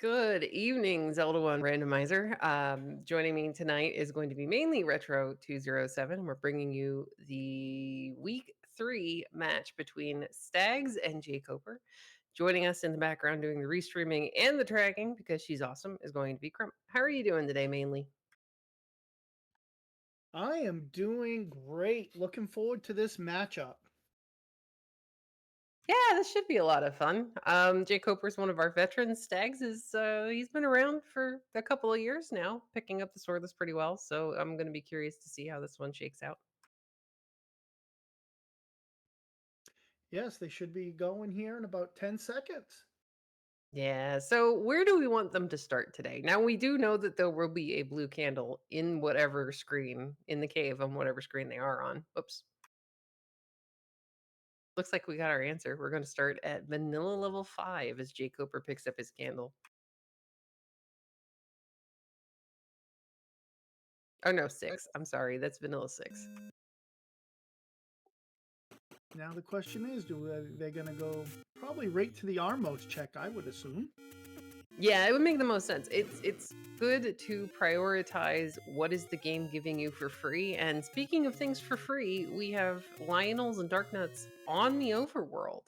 Good evening, Zelda 1 Randomizer. Joining me tonight is going to be mainly Retro 207. We're bringing you the week 3 match between Stags and jkoper. Joining us in the background doing the restreaming and the tracking, because she's awesome, is going to be Crump. How are you doing today, mainly? I am doing great. Looking forward to this matchup. Yeah, this should be a lot of fun. jkoper is one of our veterans. Stags is he's been around for a couple of years now, picking up the swordless pretty well. So I'm going to be curious to see how this one shakes out. Yes, they should be going here in about 10 seconds. Yeah. So where do we want them to start today? Now we do know that there will be a blue candle in whatever screen in the cave on whatever screen they are on. Oops. Looks like we got our answer. We're going to start at vanilla level 5 as jkoper picks up his candle. Oh no, 6. I'm sorry. That's vanilla 6. Now the question is, they going to go probably right to the Armos check, I would assume. Yeah, it would make the most sense. It's good to prioritize what is the game giving you for free. And speaking of things for free, we have Lionels and Darknuts on the overworld.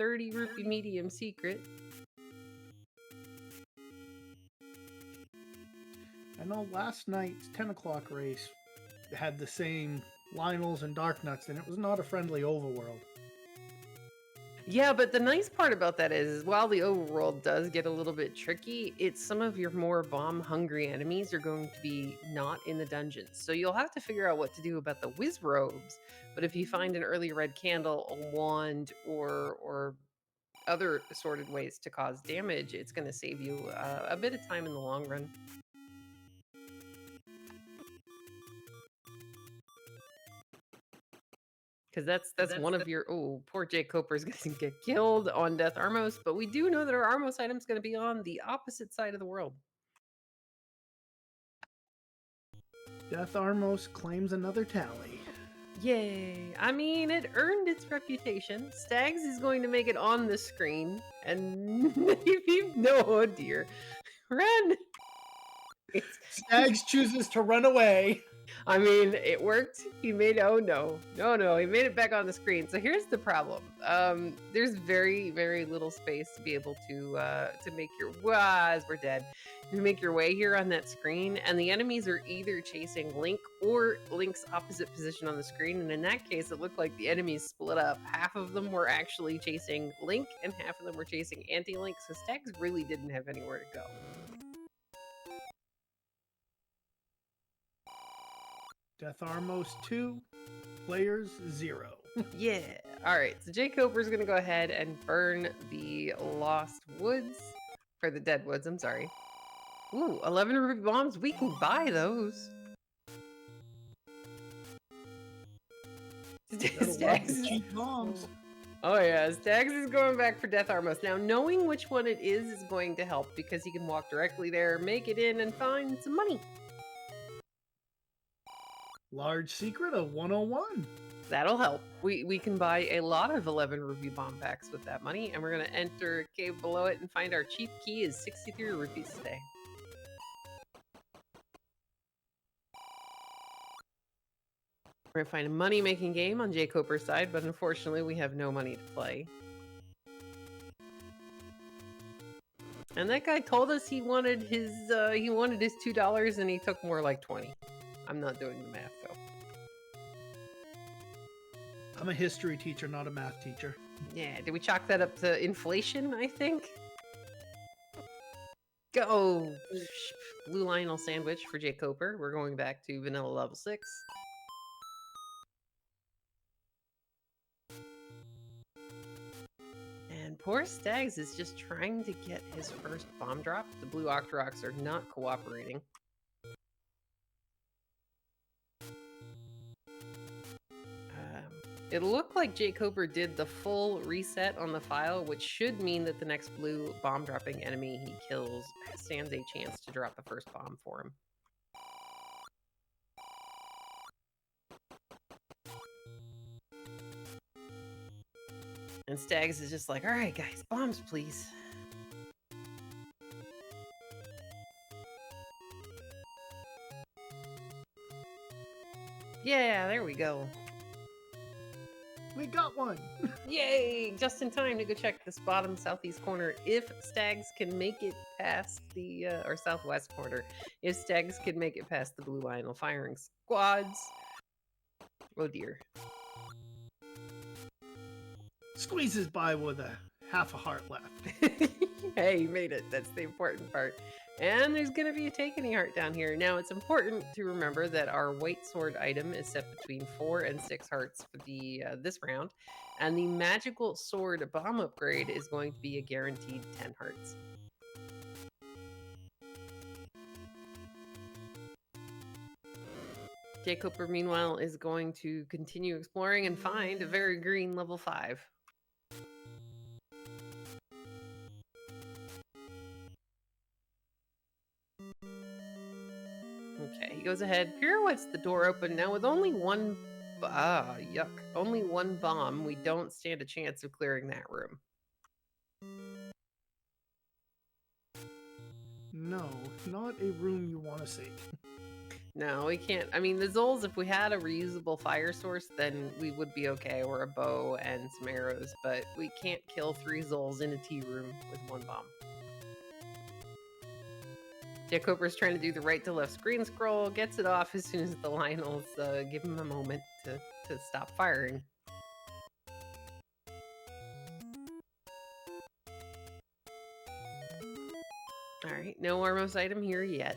$30 medium secret. I know last night's 10 o'clock race had the same Lionels and Darknuts, and it was not a friendly overworld. Yeah, but the nice part about that is while the overworld does get a little bit tricky, it's some of your more bomb-hungry enemies are going to be not in the dungeons. So you'll have to figure out what to do about the whiz robes. But if you find an early red candle, a wand, or other assorted ways to cause damage, it's going to save you a bit of time in the long run. Because that's one of your poor jkoper is going to get killed on Death Armos, but we do know that our Armos item is going to be on the opposite side of the world. Death Armos claims another tally. Yay! I mean, it earned its reputation. Stags is going to make it on the screen, and maybe no, oh dear, run! Stags chooses to run away. I mean, it worked. He made no, he made it back on the screen. So here's the problem. There's very, very little space to be able to make your as we're dead. To make your way here on that screen, and the enemies are either chasing Link or Link's opposite position on the screen. And in that case, it looked like the enemies split up. Half of them were actually chasing Link, and half of them were chasing Anti-Link. So Stags really didn't have anywhere to go. Death Armos 2, players 0. Yeah. All right. So jkoper is going to go ahead and burn the Lost Woods. Or the Dead Woods, I'm sorry. Ooh, 11 ruby bombs. We can buy those. Stags. Cheap bombs. Oh yeah, Stags is going back for Death Armos. Now, knowing which one it is going to help because he can walk directly there, make it in, and find some money. Large secret of 101. That'll help. We can buy a lot of 11 ruby bomb packs with that money, and we're going to enter a cave below it and find our cheap key is 63 rupees today. We're going to find a money-making game on jkoper's side, but unfortunately we have no money to play. And that guy told us he wanted his $2 and he took more like 20. I'm not doing the math though. I'm a history teacher, not a math teacher. Yeah, did we chalk that up to inflation, I think? Go! Blue Lionel sandwich for jkoper. We're going back to vanilla level 6. And poor Stags is just trying to get his first bomb drop. The blue Octoroks are not cooperating. It looked like jkoper did the full reset on the file, which should mean that the next blue bomb dropping enemy he kills stands a chance to drop the first bomb for him. And Stags is just like, all right, guys, bombs, please. Yeah, there we go. We got one! Yay! Just in time to go check this bottom southeast corner if Stags can make it past the, or southwest corner, if Stags can make it past the blue Lionel firing squads. Oh dear. Squeezes by with a half a heart left. Hey, you made it. That's the important part. And there's going to be a take any heart down here. Now, it's important to remember that our white sword item is set between 4 and 6 hearts for the this round. And the magical sword bomb upgrade is going to be a guaranteed 10 hearts. Jkoper, meanwhile, is going to continue exploring and find a very green level 5. Okay, he goes ahead, pirouettes the door open. Now with only one, yuck, only one bomb, we don't stand a chance of clearing that room. No, not a room you want to see. No, we can't. I mean, the Zols, if we had a reusable fire source, then we would be okay, or a bow and some arrows, but we can't kill 3 Zols in a tea room with 1 bomb. Jkoper's trying to do the right to left screen scroll, gets it off as soon as the Lionels give him a moment to stop firing. Alright, no Armos item here yet.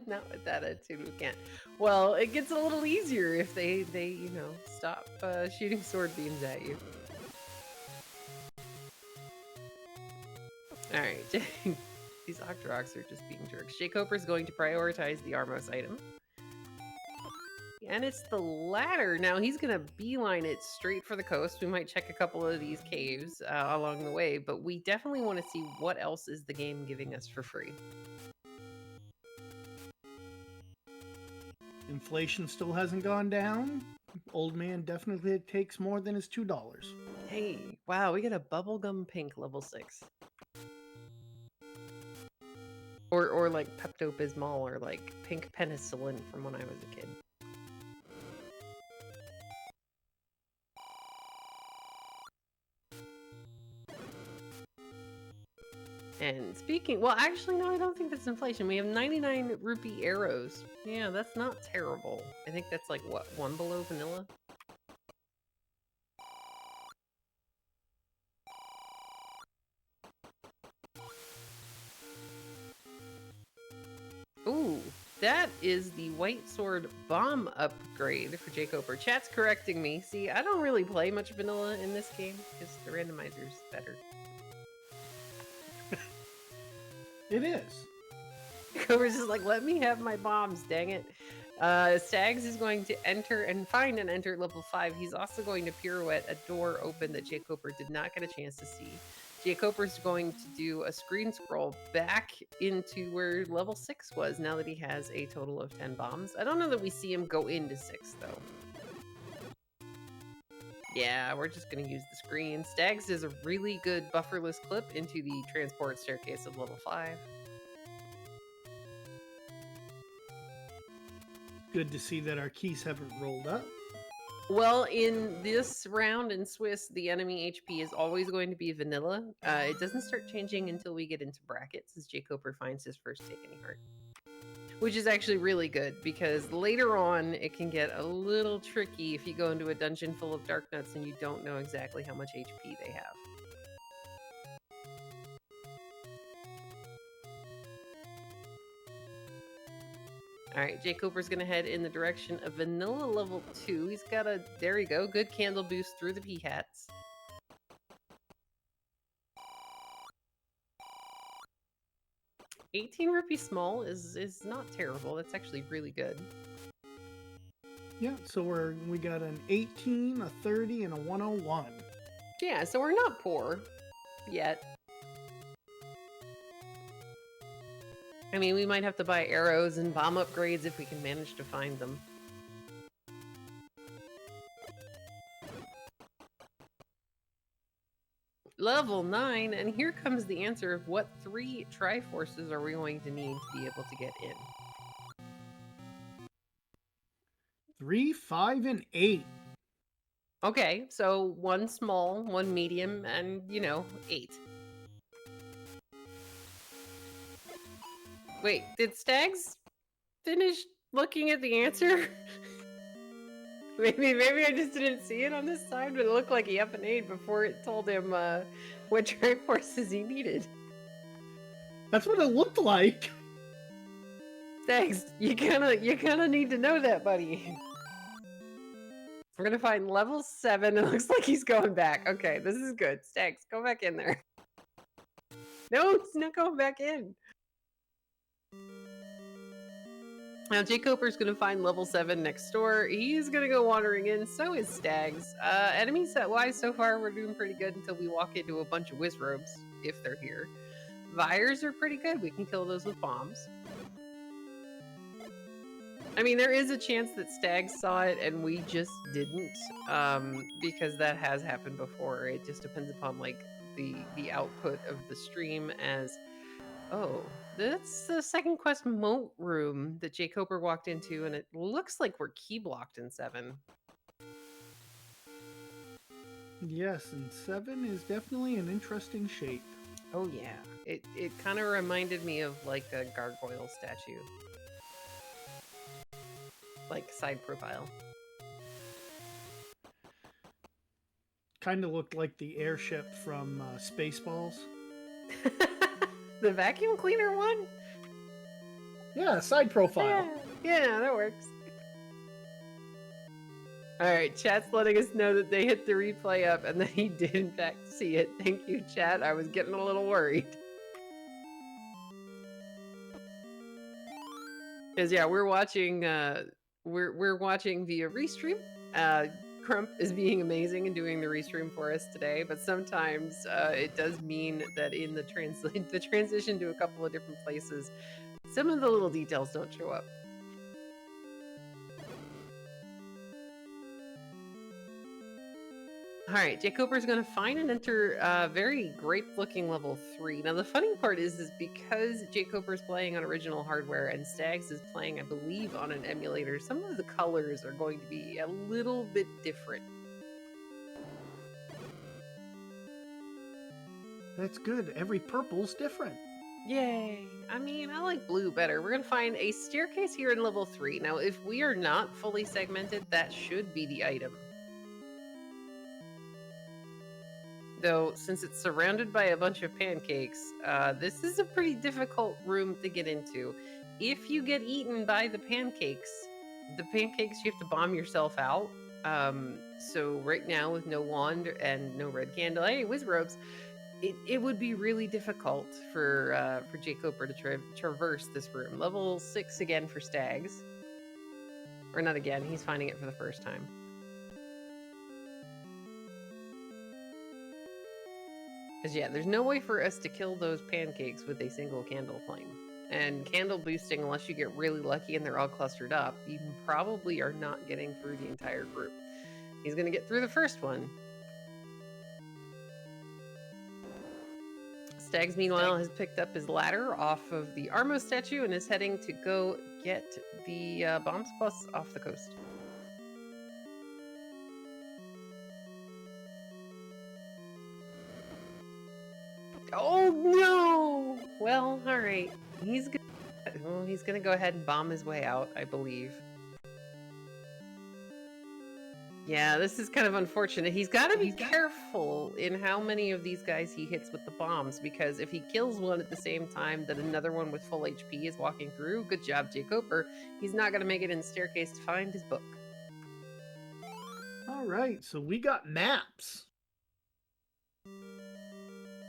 Not with that attitude, we can't. Well, it gets a little easier if they you know, stop shooting sword beams at you. Alright, these Octoroks are just being jerks. Jkoper's going to prioritize the Armos item. And it's the ladder. Now he's going to beeline it straight for the coast. We might check a couple of these caves along the way, but we definitely want to see what else is the game giving us for free. Inflation still hasn't gone down. Old man definitely takes more than his $2. Hey, wow, we got a bubblegum pink level 6. Or like Pepto-Bismol or like pink penicillin from when I was a kid. And speaking, well, actually, no, I don't think that's inflation. We have 99 rupee arrows. Yeah, that's not terrible. I think that's like, what, 1 below vanilla? Ooh, that is the white sword bomb upgrade for Jkoper. Chat's correcting me. See, I don't really play much vanilla in this game because the randomizer's better. It is. Jkoper's just like, let me have my bombs, dang it. Stags is going to enter and find and enter level 5. He's also going to pirouette a door open that Jkoper did not get a chance to see. Jkoper's going to do a screen scroll back into where level 6 was now that he has a total of 10 bombs. I don't know that we see him go into 6 though. Yeah, we're just going to use the screen. Stags is a really good bufferless clip into the transport staircase of level 5. Good to see that our keys haven't rolled up. Well, in this round in Swiss, the enemy HP is always going to be vanilla. It doesn't start changing until we get into brackets, as Jkoper finds his first take any heart. Which is actually really good, because later on, it can get a little tricky if you go into a dungeon full of dark nuts and you don't know exactly how much HP they have. Alright, Jkoper's gonna head in the direction of vanilla level 2. He's got a, there you go, good candle boost through the pea hats. $18 rupee small is not terrible. That's actually really good. Yeah, so we got an 18, a 30, and a 101. Yeah, so we're not poor yet. I mean, we might have to buy arrows and bomb upgrades if we can manage to find them. Level 9, and here comes the answer of what 3 Triforces are we going to need to be able to get in. 3, 5, and 8. Okay, so 1 small, 1 medium, and, 8. Wait, did Stags finish looking at the answer? Maybe I just didn't see it on this side, but it looked like he up and ate before it told him what Triforces he needed. That's what it looked like. Thanks. You kinda need to know that, buddy. We're gonna find level 7. It looks like he's going back. Okay, this is good. Stags, go back in there. No, it's not going back in. Now, jkoper's gonna find level 7 next door. He's gonna go wandering in, so is Stags. Enemy set-wise, so far, we're doing pretty good until we walk into a bunch of Wizrobes, if they're here. Vires are pretty good. We can kill those with bombs. I mean, there is a chance that Stags saw it and we just didn't, because that has happened before. It just depends upon, like, the output of the stream as... Oh, that's the second quest moat room that jkoper walked into, and it looks like we're key blocked in 7. Yes, and 7 is definitely an interesting shape. Oh yeah, it kind of reminded me of like a gargoyle statue, like side profile. Kind of looked like the airship from Spaceballs. The vacuum cleaner one? Yeah, side profile. Yeah, that works. Alright, chat's letting us know that they hit the replay up and that he did in fact see it. Thank you, chat. I was getting a little worried. Because yeah, we're watching we're watching via restream. Crump is being amazing and doing the restream for us today, but sometimes it does mean that in the transition to a couple of different places, some of the little details don't show up. Alright, jkoper's gonna find and enter very great looking level 3. Now the funny part is because jkoper's playing on original hardware and Stags is playing, I believe, on an emulator, some of the colors are going to be a little bit different. That's good. Every purple's different. Yay! I mean, I like blue better. We're gonna find a staircase here in level 3. Now, if we are not fully segmented, that should be the item. Though, since it's surrounded by a bunch of pancakes, this is a pretty difficult room to get into. If you get eaten by the pancakes you have to bomb yourself out. So right now, with no wand and no red candle, hey, Wizrobes, it would be really difficult for jkoper to traverse this room. Level 6 again for Stags. Or not again, he's finding it for the first time. Because yeah, there's no way for us to kill those pancakes with a single candle flame. And candle boosting, unless you get really lucky and they're all clustered up, you probably are not getting through the entire group. He's going to get through the first one. Stags, meanwhile, has picked up his ladder off of the Armo statue and is heading to go get the bombs plus off the coast. Oh no! Well, all right. He's gonna go ahead and bomb his way out, I believe. Yeah, this is kind of unfortunate. He's got to be careful in how many of these guys he hits with the bombs, because if he kills one at the same time that another one with full HP is walking through, good job, jkoper, he's not going to make it in the staircase to find his book. All right, so we got maps.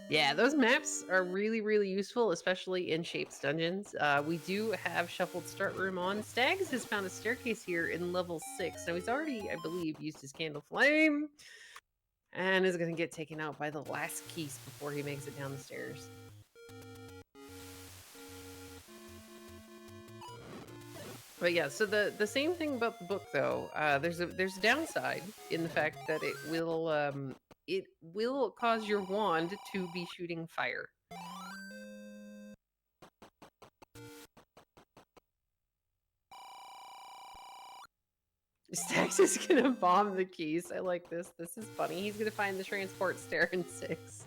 Yeah, those maps are really, really useful, especially in Shapes dungeons. We do have Shuffled Start Room on. Stags has found a staircase here in level 6. Now, he's already, I believe, used his Candle Flame and is going to get taken out by the last Keese before he makes it down the stairs. But yeah, so the same thing about the book though. There's a downside in the fact that it will cause your wand to be shooting fire. Stax is gonna bomb the keys. I like this. This is funny. He's gonna find the transport stair in 6.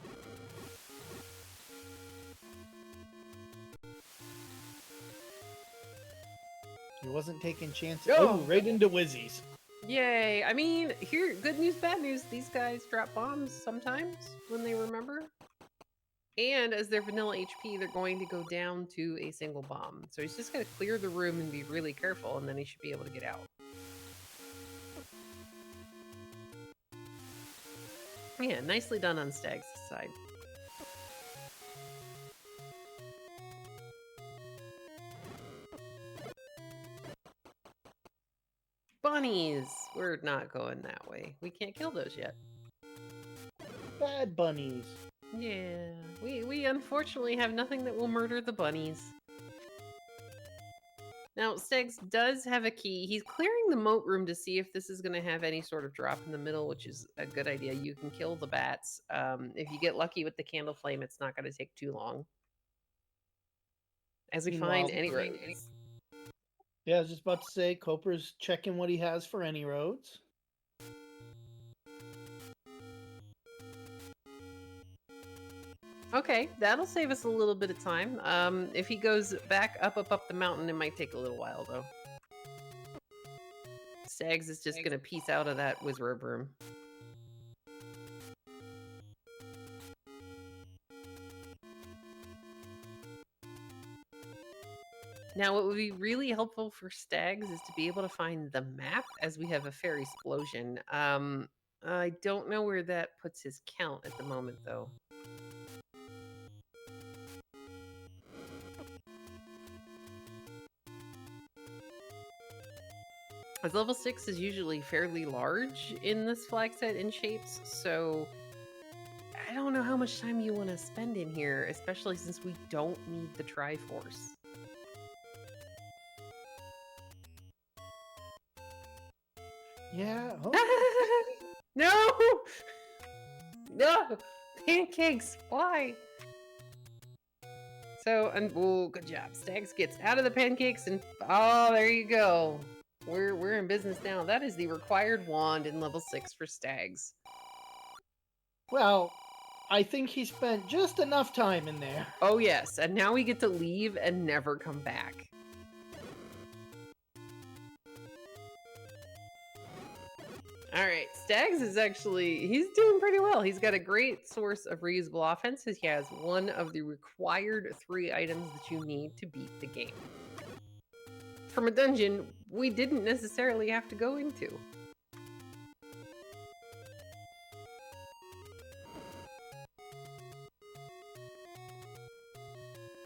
He wasn't taking chances. Oh, right into Wizzies. Yay! I mean, here, good news, bad news. These guys drop bombs sometimes when they remember. And as their vanilla HP, they're going to go down to a single bomb. So he's just going to clear the room and be really careful, and then he should be able to get out. Yeah, nicely done on Stag's side. Bunnies! We're not going that way. We can't kill those yet. Bad bunnies. Yeah, we unfortunately have nothing that will murder the bunnies. Now, Stags does have a key. He's clearing the moat room to see if this is going to have any sort of drop in the middle, which is a good idea. You can kill the bats. If you get lucky with the candle flame, it's not going to take too long. As we find any roads. Yeah, I was just about to say, Coper's checking what he has for any roads. Okay, that'll save us a little bit of time. If he goes back up the mountain, it might take a little while, though. Stags is just going to piece out of that wizard room. Now, what would be really helpful for Stags is to be able to find the map, as we have a fairy explosion. I don't know where that puts his count at the moment, though. As level 6 is usually fairly large in this flag set in shapes, so I don't know how much time you want to spend in here, especially since we don't need the Triforce. Yeah. Oh. No! No! Pancakes! Why? So, and oh, good job. Stags gets out of the pancakes and oh, there you go. We're in business now. That is the required wand in level 6 for Stags. Well, I think he spent just enough time in there. Oh yes, and now we get to leave and never come back. Alright, Stags is actually, he's doing pretty well. He's got a great source of reusable offense. He has one of the required 3 items that you need to beat the game. From a dungeon we didn't necessarily have to go into.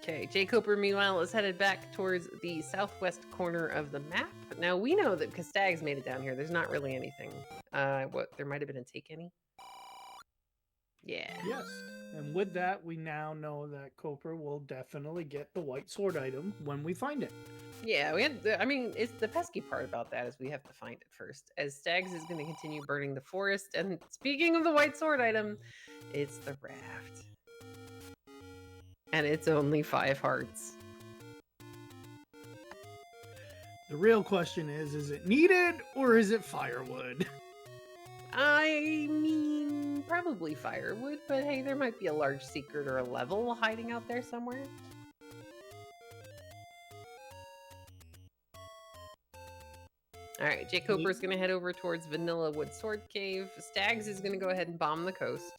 Okay, jkoper meanwhile is headed back towards the southwest corner of the map. Now we know that because Stags made it down here, there's not really anything. There might have been a take any? Yeah. Yes. And with that, we now know that Coper will definitely get the white sword item when we find it. Yeah, it's the pesky part about that is we have to find it first. As Stags is going to continue burning the forest. And speaking of the white sword item, it's the raft. And it's only 5 hearts. The real question is it needed or is it firewood? I mean, probably firewood, but hey, there might be a large secret or a level hiding out there somewhere. Alright, jkoper is going to head over towards Vanilla Wood Sword Cave. Stags is going to go ahead and bomb the coast.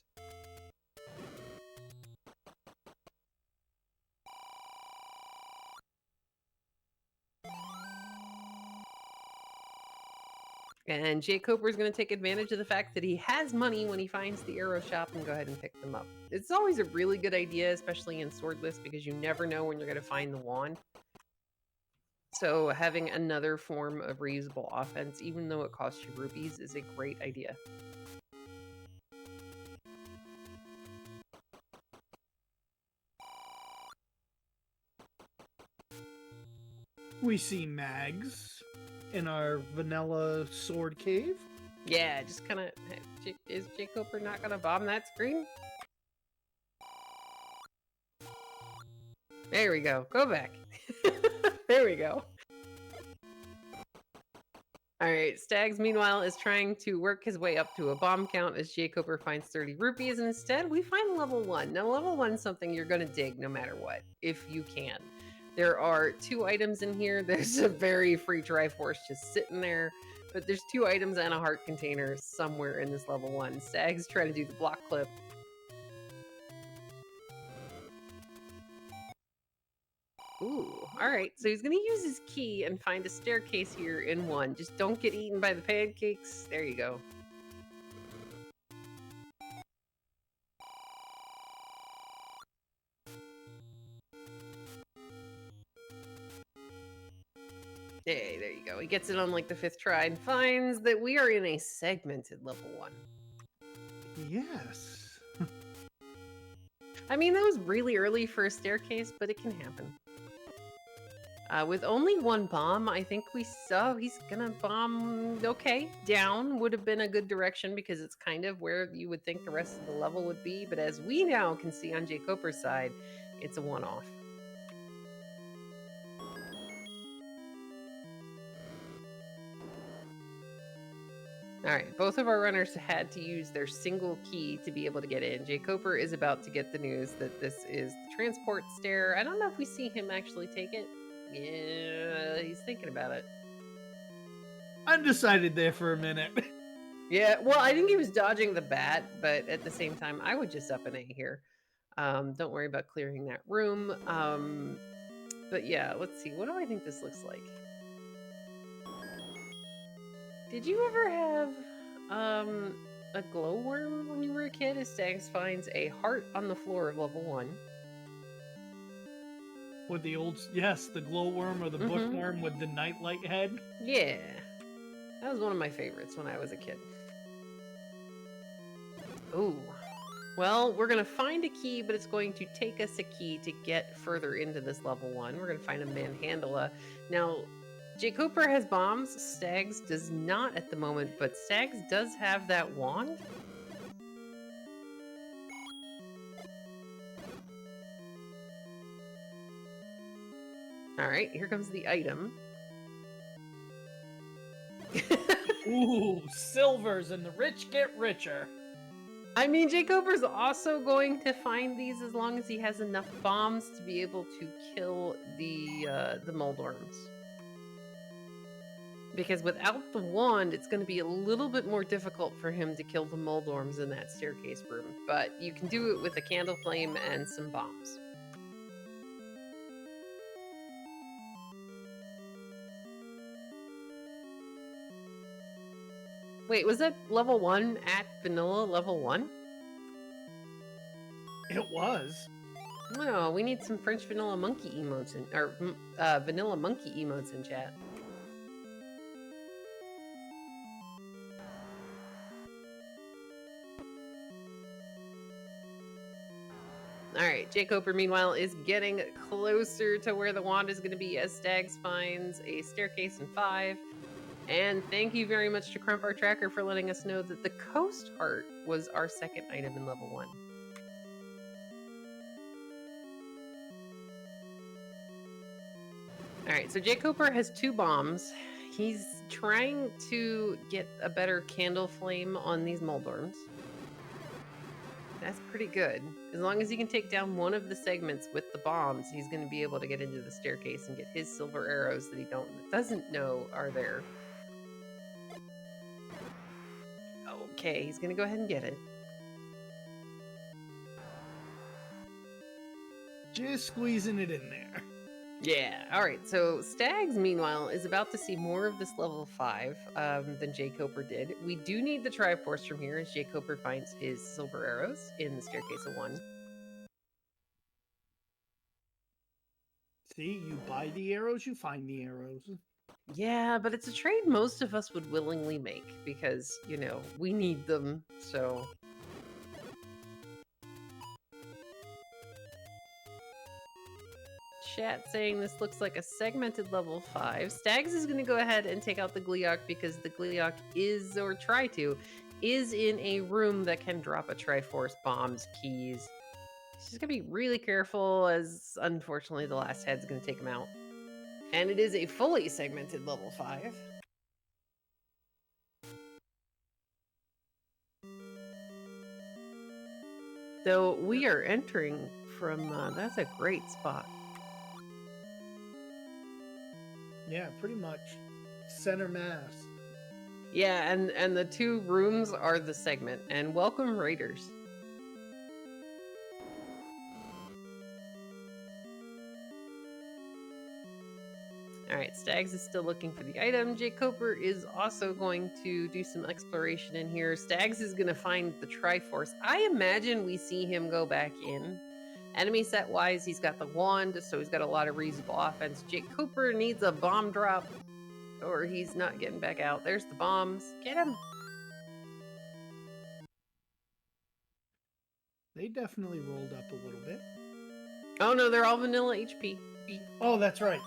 And jkoper is going to take advantage of the fact that he has money when he finds the arrow shop and go ahead and pick them up. It's always a really good idea, especially in swordless, because you never know when you're going to find the wand. So having another form of reusable offense, even though it costs you rupees, is a great idea. We see Mags in our vanilla sword cave. Yeah, just kind of... Is jkoper not going to bomb that screen? There we go. Go back. There we go. Alright, Stags, meanwhile, is trying to work his way up to a bomb count as jkoper finds 30 rupees, and instead we find level 1. Now, level 1 is something you're going to dig no matter what, if you can. There are 2 items in here. There's a very free Triforce just sitting there, but there's 2 items and a heart container somewhere in this level 1. Stags trying to do the block clip. Ooh, alright, so he's gonna use his key and find a staircase here in 1. Just don't get eaten by the pancakes. There you go. Hey, there you go. He gets it on like the 5th try and finds that we are in a segmented level 1. Yes. I mean, that was really early for a staircase, but it can happen. With only 1 bomb, I think we saw he's gonna bomb. Okay, down would have been a good direction because it's kind of where you would think the rest of the level would be. But as we now can see on jkoper's side, it's a one-off. Alright, both of our runners had to use their single key to be able to get in. jkoper is about to get the news that this is the transport stair. I don't know if we see him actually take it. Yeah, he's thinking about it. Undecided there for a minute. Yeah, well, I think he was dodging the bat, but at the same time, I would just up an A here. Don't worry about clearing that room. But yeah, let's see. What do I think this looks like? Did you ever have a glowworm when you were a kid? As Stags finds a heart on the floor of level 1. With the old, yes, the glowworm or the bookworm with the nightlight head. Yeah, that was one of my favorites when I was a kid. Ooh, well, we're gonna find a key, but it's going to take us a key to get further into this level 1. We're gonna find a manhandla. Now, jkoper has bombs. Stags does not at the moment, but Stags does have that wand. All right, here comes the item. Ooh, silvers and the rich get richer. I mean, jkoper's also going to find these as long as he has enough bombs to be able to kill the moldworms. Because without the wand, it's going to be a little bit more difficult for him to kill the moldworms in that staircase room. But you can do it with a candle flame and some bombs. Wait, was that level 1 at vanilla level 1? It was. No, we need some French vanilla monkey emotes in, or vanilla monkey emotes in chat. Alright, jkoper, meanwhile, is getting closer to where the wand is going to be as Stags finds a staircase in 5. And thank you very much to Crump our Tracker for letting us know that the Coast Heart was our 2nd item in level 1. Alright, so jkoper has 2 bombs. He's trying to get a better candle flame on these moldworms. That's pretty good. As long as he can take down one of the segments with the bombs, he's going to be able to get into the staircase and get his silver arrows that he doesn't know are there. Okay, he's going to go ahead and get it. Just squeezing it in there. Yeah, alright, so Stags, meanwhile, is about to see more of this level 5 than jkoper did. We do need the Triforce from here as jkoper finds his silver arrows in the staircase of 1. See, you buy the arrows, you find the arrows. Yeah, but it's a trade most of us would willingly make because, you know, we need them, so... chat saying this looks like a segmented level 5. Stags is going to go ahead and take out the Gleeok because the Gleeok is, or try to, is in a room that can drop a Triforce, bombs, keys. She's going to be really careful as, unfortunately, the last head's going to take him out. And it is a fully segmented level 5. So we are entering from, that's a great spot. Yeah, pretty much. Center mass. Yeah, and the two rooms are the segment. And welcome, Raiders. All right, Stags is still looking for the item. jkoper is also going to do some exploration in here. Stags is going to find the Triforce. I imagine we see him go back in. Enemy set wise, he's got the wand, so he's got a lot of reasonable offense. jkoper needs a bomb drop, or he's not getting back out. There's the bombs. Get him. They definitely rolled up a little bit. Oh no, they're all vanilla HP. Oh, that's right.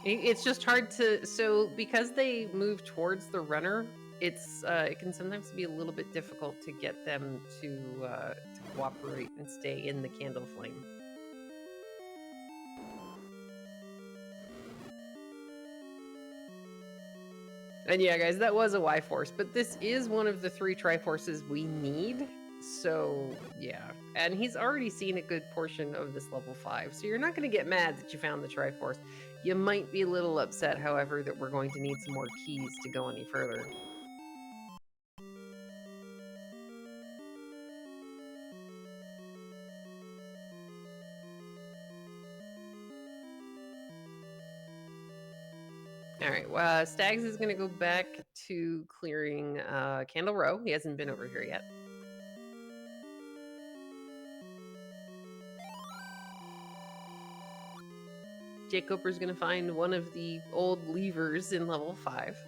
It's just hard to, so because they move towards the runner, it's it can sometimes be a little bit difficult to get them to cooperate and stay in the candle flame. And yeah, guys, that was a Y-Force, but this is one of the 3 Triforces we need. So yeah, and he's already seen a good portion of this level 5, so you're not going to get mad that you found the Triforce. You might be a little upset, however, that we're going to need some more keys to go any further. All right, well, Stags is going to go back to clearing Candle Row. He hasn't been over here yet. jkoper is going to find one of the old levers in level 5.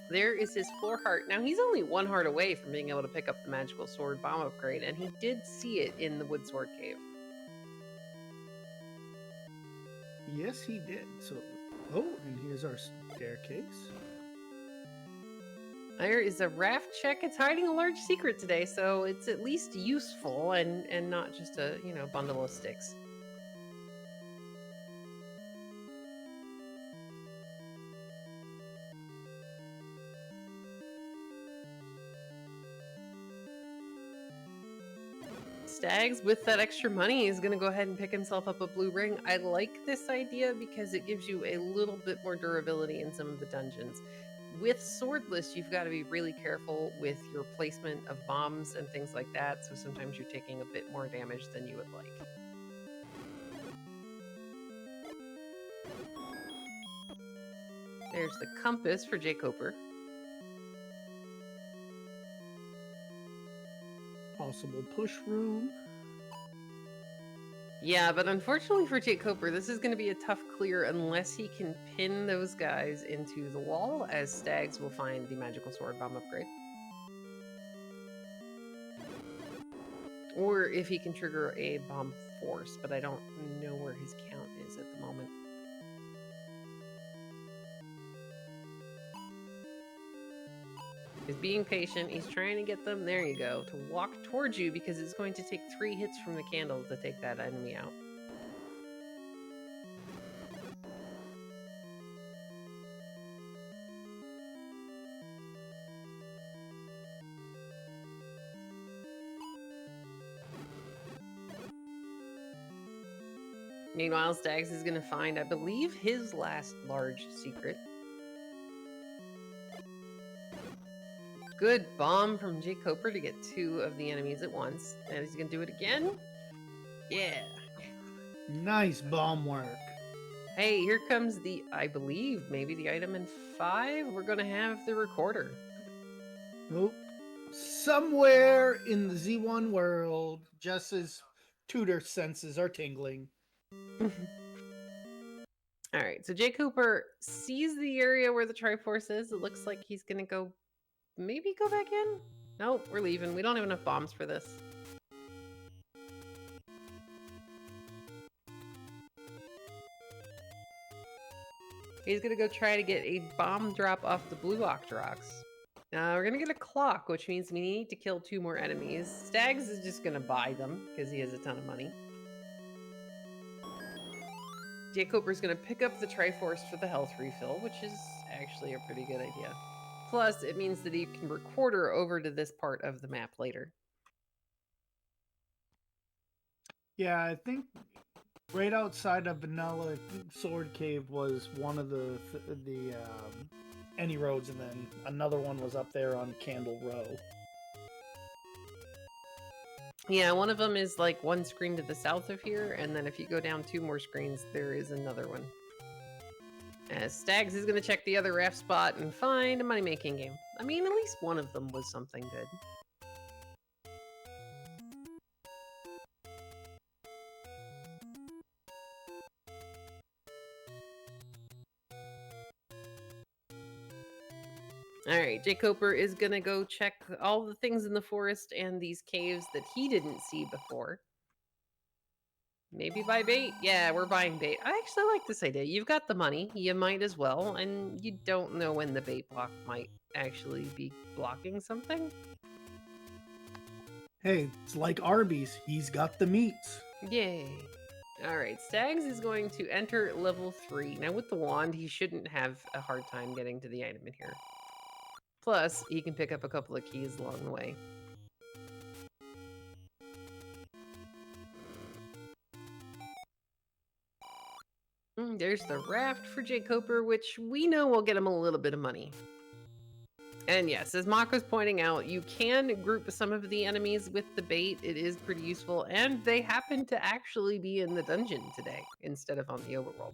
There is his 4 heart. Now, he's only 1 heart away from being able to pick up the magical sword bomb upgrade, and he did see it in the wood sword cave. Yes, he did. So, oh, and here's our staircase. There is a raft check. It's hiding a large secret today, so it's at least useful and not just a, you know, bundle of sticks. Stags, with that extra money, is going to go ahead and pick himself up a blue ring. I like this idea because it gives you a little bit more durability in some of the dungeons. With swordless, you've got to be really careful with your placement of bombs and things like that, so sometimes you're taking a bit more damage than you would like. There's the compass for jkoper. Possible push room. Yeah, but unfortunately for jkoper, this is going to be a tough clear unless he can pin those guys into the wall, as Stags will find the magical sword bomb upgrade. Or if he can trigger a bomb force, but I don't know where his count is at the moment. He's being patient. He's trying to get them, there you go, to walk towards you, because it's going to take 3 hits from the candle to take that enemy out. Meanwhile, Stags is going to find, I believe, his last large secret. Good bomb from jkoper to get 2 of the enemies at once. And he's going to do it again. Yeah. Nice bomb work. Hey, here comes the, I believe, maybe the item in 5. We're going to have the recorder. Nope. Somewhere in the Z1 world, Jess's tutor senses are tingling. All right, so jkoper sees the area where the Triforce is. It looks like he's going to go maybe go back in? Nope, we're leaving. We don't have enough bombs for this. He's gonna go try to get a bomb drop off the blue Octoroks. We're gonna get a clock, which means we need to kill 2 more enemies. Stags is just gonna buy them because he has a ton of money. Jkoper's gonna pick up the Triforce for the health refill, which is actually a pretty good idea. Plus, it means that he can recorder over to this part of the map later. Yeah, I think right outside of Vanilla Sword Cave was one of the any roads, and then another one was up there on Candle Row. Yeah, one of them is like 1 screen to the south of here, and then if you go down 2 more screens, there is another one. Stags is going to check the other raft spot and find a money-making game. I mean, at least one of them was something good. Alright, jkoper is gonna go check all the things in the forest and these caves that he didn't see before. Maybe buy bait? Yeah, we're buying bait. I actually like this idea. You've got the money, you might as well, and you don't know when the bait block might actually be blocking something. Hey, it's like Arby's. He's got the meats. Yay. Alright, Stags is going to enter level 3. Now with the wand, he shouldn't have a hard time getting to the item in here. Plus, he can pick up a couple of keys along the way. There's the raft for jkoper, which we know will get him a little bit of money. And yes, as Mock was pointing out, you can group some of the enemies with the bait. It is pretty useful, and they happen to actually be in the dungeon today instead of on the overworld.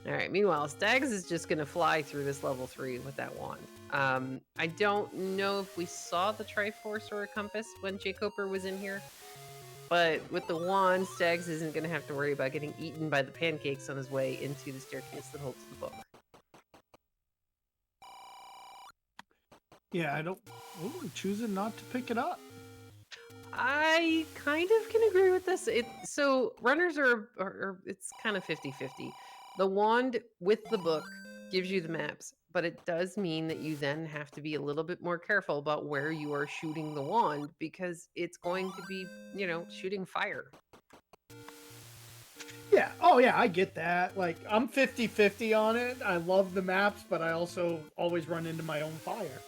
Alright, meanwhile, Stags is just going to fly through this level 3 with that wand. I don't know if we saw the Triforce or a compass when jkoper was in here, but with the wand, Stags isn't going to have to worry about getting eaten by the pancakes on his way into the staircase that holds the book. Yeah, I'm choosing not to pick it up. I kind of can agree with this. So runners are it's kind of 50-50. The wand with the book gives you the maps, but it does mean that you then have to be a little bit more careful about where you are shooting the wand, because it's going to be, you know, shooting fire. Yeah, oh yeah, I get that. Like, I'm 50-50 on it. I love the maps, but I also always run into my own fire.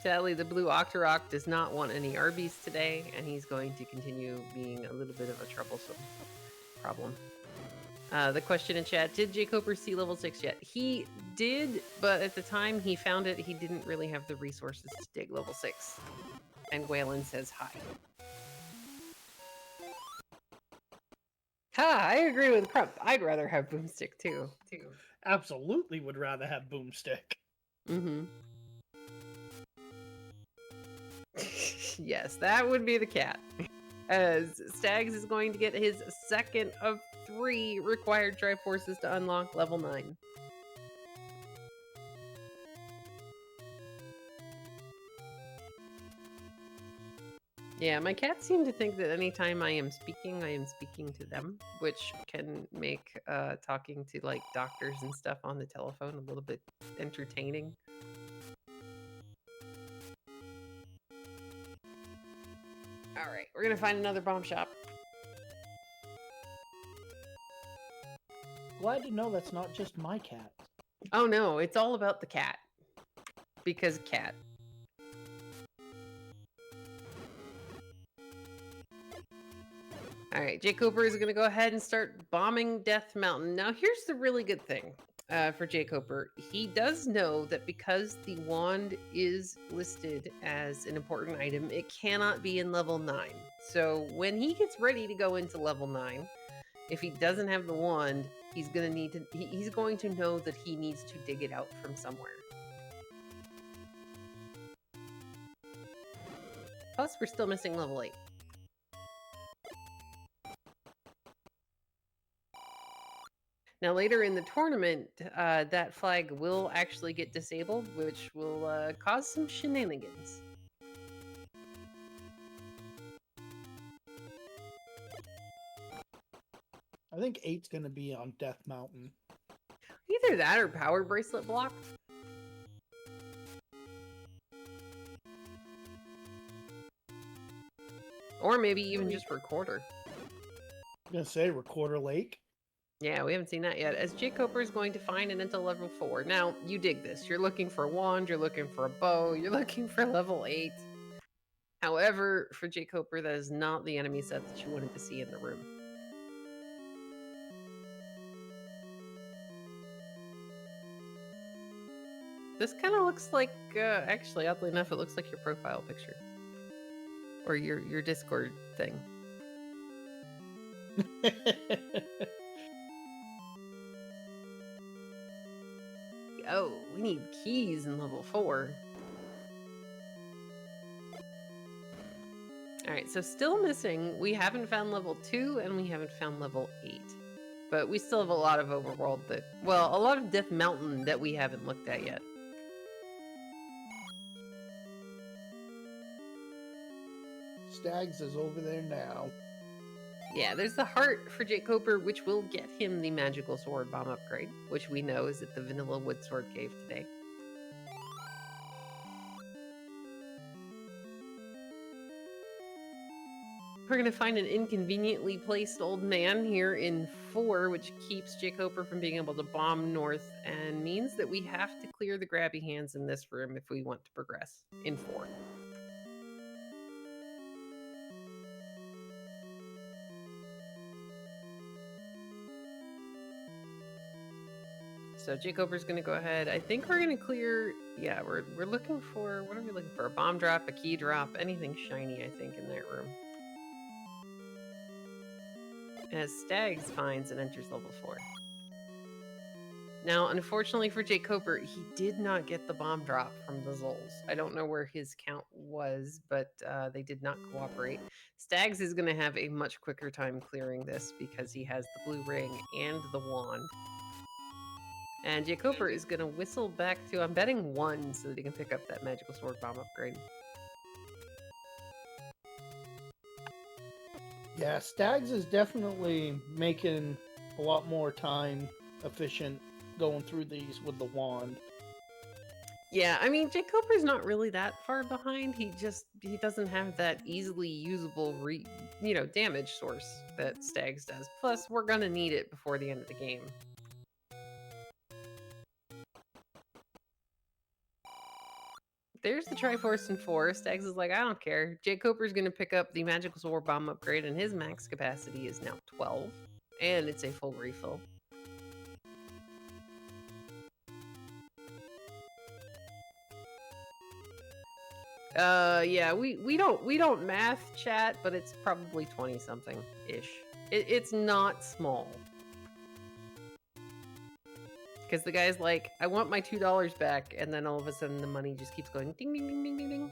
Sadly, the blue Octorok does not want any Arby's today, and he's going to continue being a little bit of a troublesome problem. The question in chat, did jkoper see level 6 yet? He did, but at the time he found it, he didn't really have the resources to dig level 6. And Waylon says hi. Ha! I agree with Crump. I'd rather have Boomstick too. Absolutely would rather have Boomstick. Mm-hmm. Yes, that would be the cat. As Stags is going to get his second of 3 required Triforces to unlock level 9. Yeah, my cats seem to think that anytime I am speaking to them, which can make talking to like doctors and stuff on the telephone a little bit entertaining. Alright, we're gonna find another bomb shop. Glad to know that's not just my cat. Oh no, it's all about the cat. Because cat. Alright, jkoper is gonna go ahead and start bombing Death Mountain. Now here's the really good thing for jkoper. He does know that because the wand is listed as an important item, it cannot be in level 9. So when he gets ready to go into level 9, if he doesn't have the wand, he's gonna need to he's going to know that he needs to dig it out from somewhere. Plus, we're still missing level 8. Now, later in the tournament, that flag will actually get disabled, which will cause some shenanigans. I think 8's going to be on Death Mountain. Either that or power bracelet block. Or maybe even just recorder. I'm going to say Recorder Lake. Yeah, we haven't seen that yet. As jkoper is going to find and into level 4. Now, you dig this. You're looking for a wand, you're looking for a bow, you're looking for level 8. However, for jkoper, that is not the enemy set that you wanted to see in the room. This kind of looks like, actually, oddly enough, it looks like your profile picture. Or your Discord thing. Oh, we need keys in level 4. Alright, so still missing. We haven't found level 2 and we haven't found level 8. But we still have a lot of overworld that, well, a lot of Death Mountain that we haven't looked at yet. Stags is over there now. Yeah, there's the heart for jkoper, which will get him the magical sword bomb upgrade, which we know is at the Vanilla Wood Sword Cave today. We're going to find an inconveniently placed old man here in 4, which keeps jkoper from being able to bomb north and means that we have to clear the grabby hands in this room if we want to progress in 4. So jkoper's going to go ahead. I think we're going to clear. Yeah, we're looking for, what are we looking for? A bomb drop, a key drop, anything shiny, I think, in that room. As Stags finds and enters level 4. Now, unfortunately for jkoper, he did not get the bomb drop from the Zols. I don't know where his count was, but they did not cooperate. Stags is going to have a much quicker time clearing this because he has the blue ring and the wand. And jkoper is going to whistle back to, I'm betting 1 so that he can pick up that magical sword bomb upgrade. Yeah, Stags is definitely making a lot more time efficient going through these with the wand. Yeah, I mean, jkoper's not really that far behind. He doesn't have that easily usable damage source that Stags does. Plus, we're gonna need it before the end of the game. There's the Triforce in 4. Stags is like, I don't care. jkoper's gonna pick up the magical sword bomb upgrade, and his max capacity is now 12. And it's a full refill. Yeah, we don't math chat, but it's probably 20 something ish. It's not small. Because the guy's like, I want my $2 back, and then all of a sudden the money just keeps going ding ding ding ding ding ding.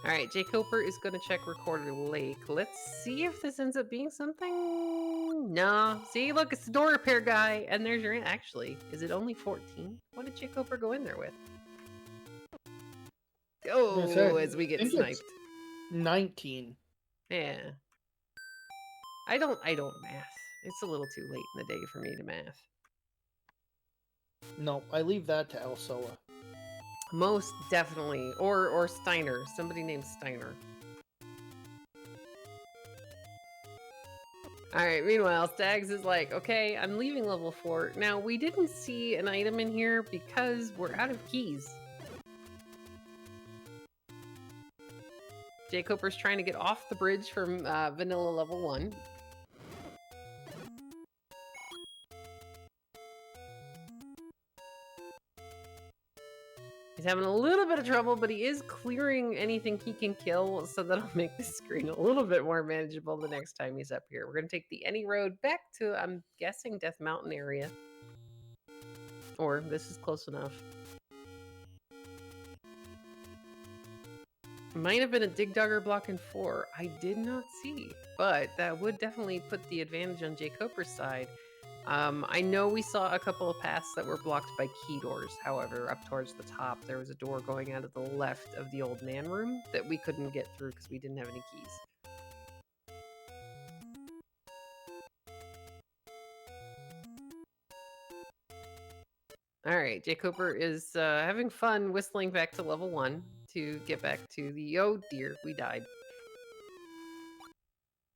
Alright, jkoper is going to check Recorder Lake. Let's see if this ends up being something. No. See, look, it's the door repair guy. And there's your... Actually, is it only 14? What did jkoper go in there with? Oh, as we get sniped. 19. Yeah. I don't math. It's a little too late in the day for me to math. No, I leave that to Elsoa. Most definitely. Or Steiner. Somebody named Steiner. Alright, meanwhile, Stags is like, okay, I'm leaving level 4. Now, we didn't see an item in here because we're out of keys. jkoper's trying to get off the bridge from vanilla level 1. He's having a little bit of trouble, but he is clearing anything he can kill, so that'll make the screen a little bit more manageable the next time he's up here. We're going to take the Any Road back to, I'm guessing, Death Mountain area. Or, this is close enough. Might have been a Dig Dogger block in 4. I did not see, but that would definitely put the advantage on jkoper's side. I know we saw a couple of paths that were blocked by key doors. However, up towards the top, there was a door going out of the left of the old man room that we couldn't get through because we didn't have any keys. All right, jkoper is having fun whistling back to level 1 to get back to the... Oh dear, we died.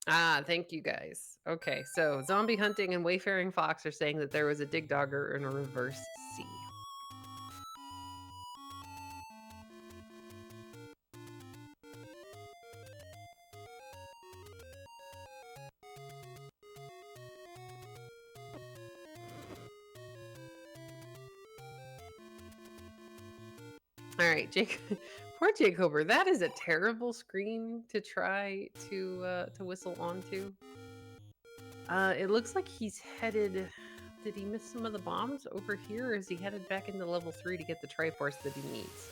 Ah, thank you guys. Okay, so Zombie Hunting and Wayfaring Fox are saying that there was a Dig Dogger in a reverse C. All right, poor jkoper. That is a terrible screen to try to whistle onto. It looks like he's headed... Did he miss some of the bombs over here, or is he headed back into level 3 to get the Triforce that he needs?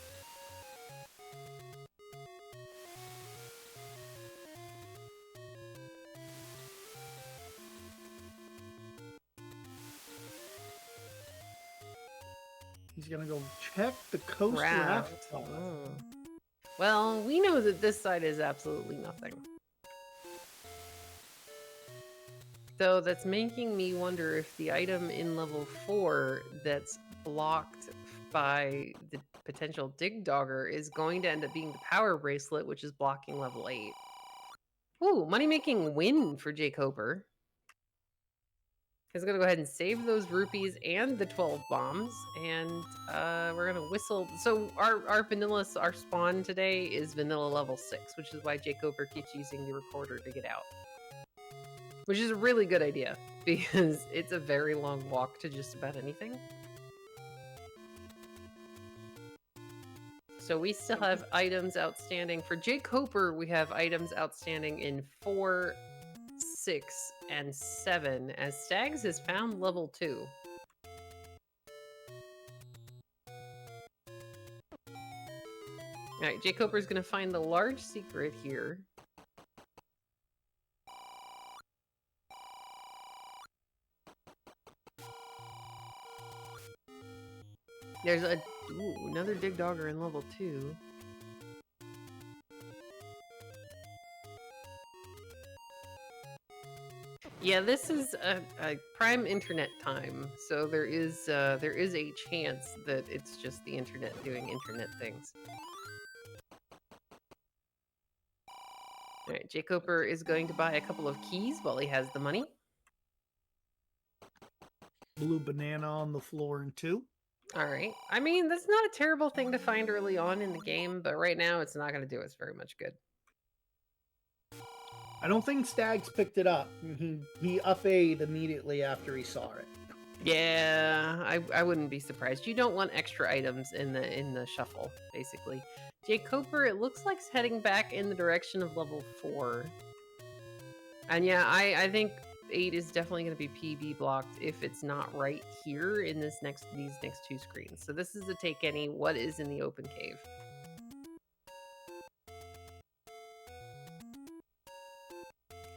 He's gonna go check the coast raft. Oh. Well, we know that this side is absolutely nothing. So that's making me wonder if the item in level 4 that's blocked by the potential Dig Dogger is going to end up being the Power Bracelet, which is blocking level 8. Ooh, money-making win for jkoper. He's gonna go ahead and save those rupees and the 12 bombs, and we're gonna whistle. So our spawn today is vanilla level 6, which is why jkoper keeps using the recorder to get out. Which is a really good idea, because it's a very long walk to just about anything. So we still have items outstanding. For jkoper, we have items outstanding in 4, 6, and 7, as Stags has found level 2. Alright, jkoper is going to find the large secret here. There's another Dig Dogger in level 2. Yeah, this is a prime internet time, so there is a chance that it's just the internet doing internet things. All right, jkoper is going to buy a couple of keys while he has the money. Blue banana on the floor in 2. All right. I mean, that's not a terrible thing to find early on in the game, but right now it's not going to do us very much good. I don't think Stags picked it up. He up-A'd immediately after he saw it. Yeah, I wouldn't be surprised. You don't want extra items in the shuffle, basically. jkoper, it looks like it's heading back in the direction of level 4. And yeah, I think 8 is definitely going to be PB blocked if it's not right here in these next 2 screens. So this is a take any. What is in the open cave?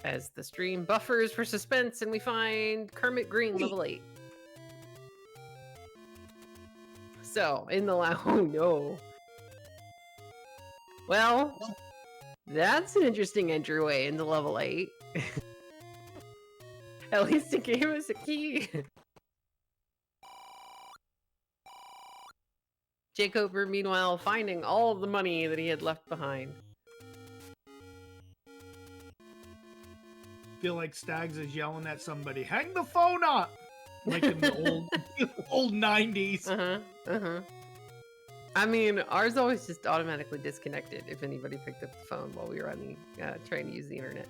As the stream buffers for suspense, and we find Kermit Green level 8. So in the oh no. Well, that's an interesting entryway into level 8. At least it gave us a key. jkoper, meanwhile, finding all of the money that he had left behind. Feel like Stags is yelling at somebody, hang the phone up! Like in the old 90s. I mean, ours always just automatically disconnected if anybody picked up the phone while we were on the trying to use the internet.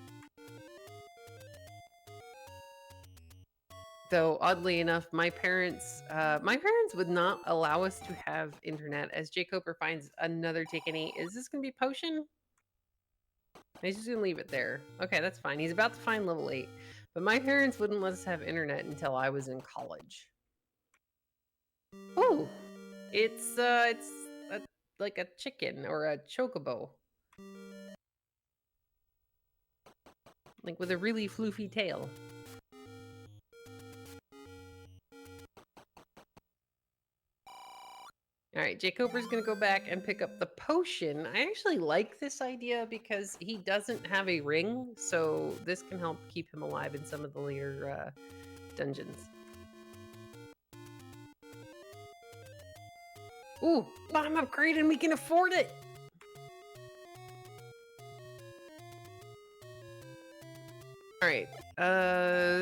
Though, oddly enough, my parents would not allow us to have internet, as jkoper finds another take any. Is this gonna be potion? He's just gonna leave it there. Okay, that's fine. He's about to find level 8. But my parents wouldn't let us have internet until I was in college. Ooh! It's like a chicken or a chocobo. Like with a really floofy tail. All right, jkoper's gonna go back and pick up the potion. I actually like this idea because he doesn't have a ring, so this can help keep him alive in some of the later dungeons. Ooh, bomb upgrade and we can afford it! All right,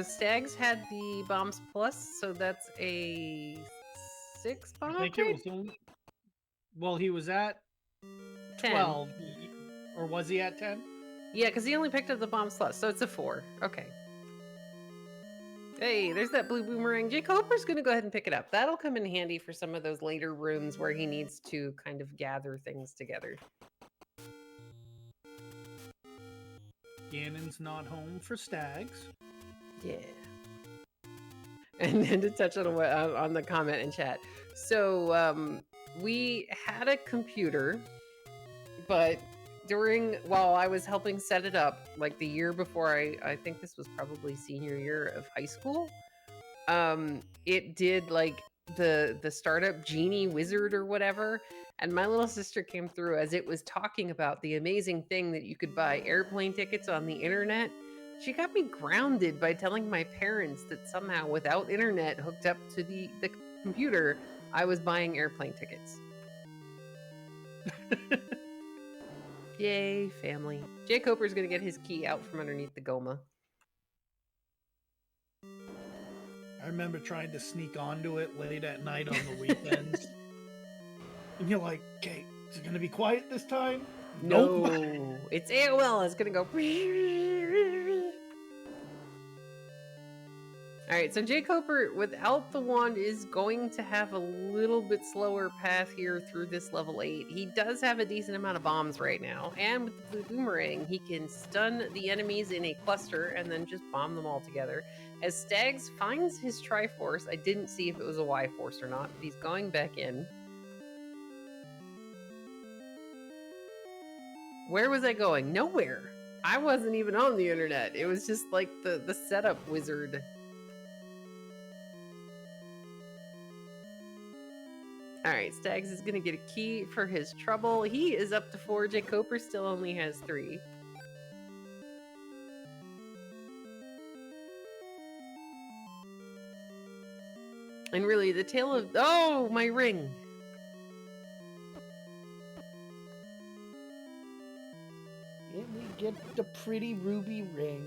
Stags had the bombs plus, so that's a 6 bomb I think upgrade? it was only... Well, he was at 10. 12. Or was he at 10? Yeah, because he only picked up the bombs plus, so it's a 4. Okay. Hey, there's that blue boomerang. jkoper's going to go ahead and pick it up. That'll come in handy for some of those later rooms where he needs to kind of gather things together. Ganon's not home for Stags. Yeah. And then to touch on the comment in chat. So, we had a computer, but while I was helping set it up, like the year before, I think this was probably senior year of high school, it did like the startup genie wizard or whatever, and my little sister came through as it was talking about the amazing thing that you could buy airplane tickets on the internet. She got me grounded by telling my parents that somehow without internet hooked up to the computer, I was buying airplane tickets. Yay, family. jkoper's gonna get his key out from underneath the Goma. I remember trying to sneak onto it late at night on the weekends. And you're like, okay, is it going to be quiet this time? No, Nope. it's AOL. It's going to go. All right, so jkoper, without the wand, is going to have a little bit slower path here through this level 8. He does have a decent amount of bombs right now, and with the blue boomerang, he can stun the enemies in a cluster and then just bomb them all together. As Stags finds his Triforce, I didn't see if it was a Y-Force or not, but he's going back in. Where was I going? Nowhere. I wasn't even on the internet. It was just like the setup wizard. All right, Stags is going to get a key for his trouble. He is up to 4. jkoper still only has 3. And really, the tale of... Oh, my ring! Yeah, we get the pretty ruby ring.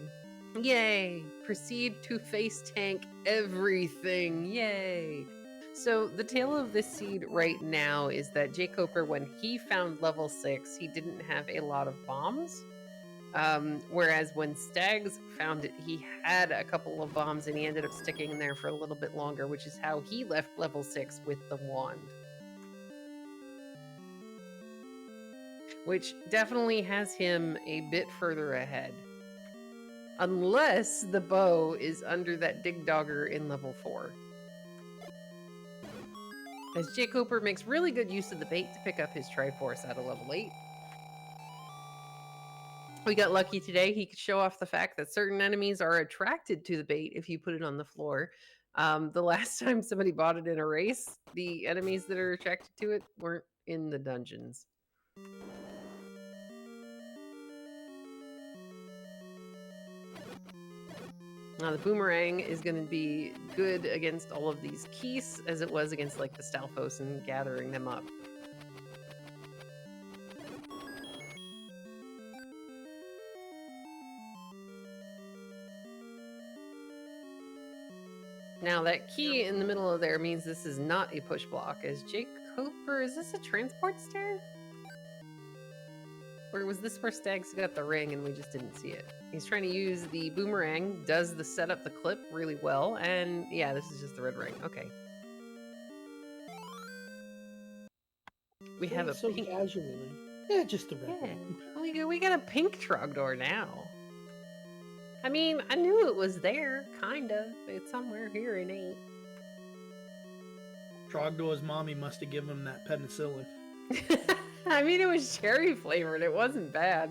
Yay! Proceed to face tank everything. Yay! So the tale of this seed right now is that jkoper, when he found level 6, he didn't have a lot of bombs. Whereas when Stags found it, he had a couple of bombs and he ended up sticking in there for a little bit longer, which is how he left level 6 with the wand. Which definitely has him a bit further ahead. Unless the bow is under that dig dogger in level 4. As jkoper makes really good use of the bait to pick up his Triforce out of level 8. We got lucky today. He could show off the fact that certain enemies are attracted to the bait if you put it on the floor. The last time somebody bought it in a race, the enemies that are attracted to it weren't in the dungeons. Now the boomerang is going to be good against all of these keys, as it was against like the Stalfos and gathering them up. Now that key in the middle of there means this is not a push block. As jkoper, is this a transport stair? Or was this where Stags got the ring and we just didn't see it? He's trying to use the boomerang, does the set up the clip really well, and yeah, this is just the red ring. Okay. We have a so pink... casually. Yeah, just the red ring. We got a pink Trogdor now. I mean, I knew it was there, kinda. It's somewhere here in 8. Trogdor's mommy must have given him that penicillin. I mean, it was cherry flavored. It wasn't bad.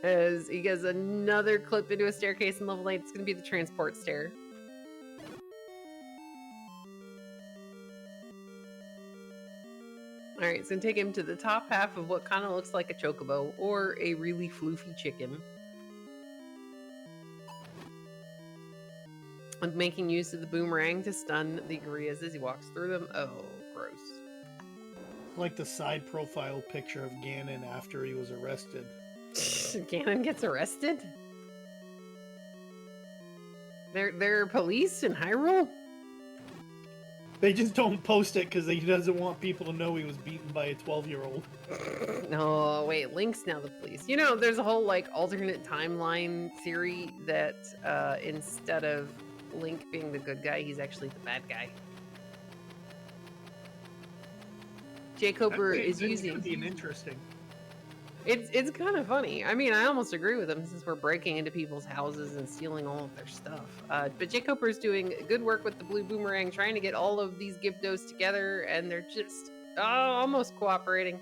As he gets another clip into a staircase in level 8, it's going to be the transport stair. All right, it's going to take him to the top half of what kind of looks like a chocobo or a really floofy chicken. And making use of the boomerang to stun the gorillas as he walks through them. Oh, gross. Like the side profile picture of Ganon after he was arrested. Ganon gets arrested? There are police in Hyrule? They just don't post it because he doesn't want people to know he was beaten by a 12-year-old. No, wait, Link's now the police. You know, there's a whole, like, alternate timeline theory that instead of Link being the good guy, he's actually the bad guy. Jkoper is using... That could be interesting. It's kind of funny. I mean, I almost agree with him since we're breaking into people's houses and stealing all of their stuff. But Jkoper is doing good work with the blue boomerang, trying to get all of these Gyptos together, and they're just almost cooperating.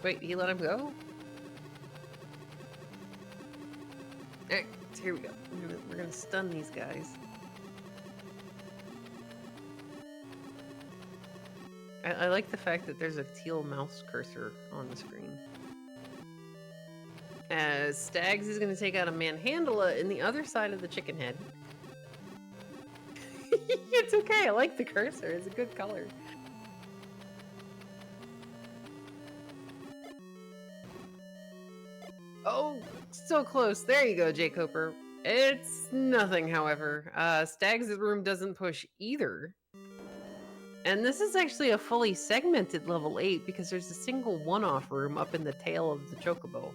Wait, he let him go? Alright, here we go. We're gonna stun these guys. I like the fact that there's a teal mouse cursor on the screen. As Stags is going to take out a Manhandla in the other side of the chicken head. It's okay, I like the cursor. It's a good color. Oh, so close. There you go, Jkoper. It's nothing, however. Stags' room doesn't push either. And this is actually a fully segmented level 8 because there's a single one-off room up in the tail of the chocobo.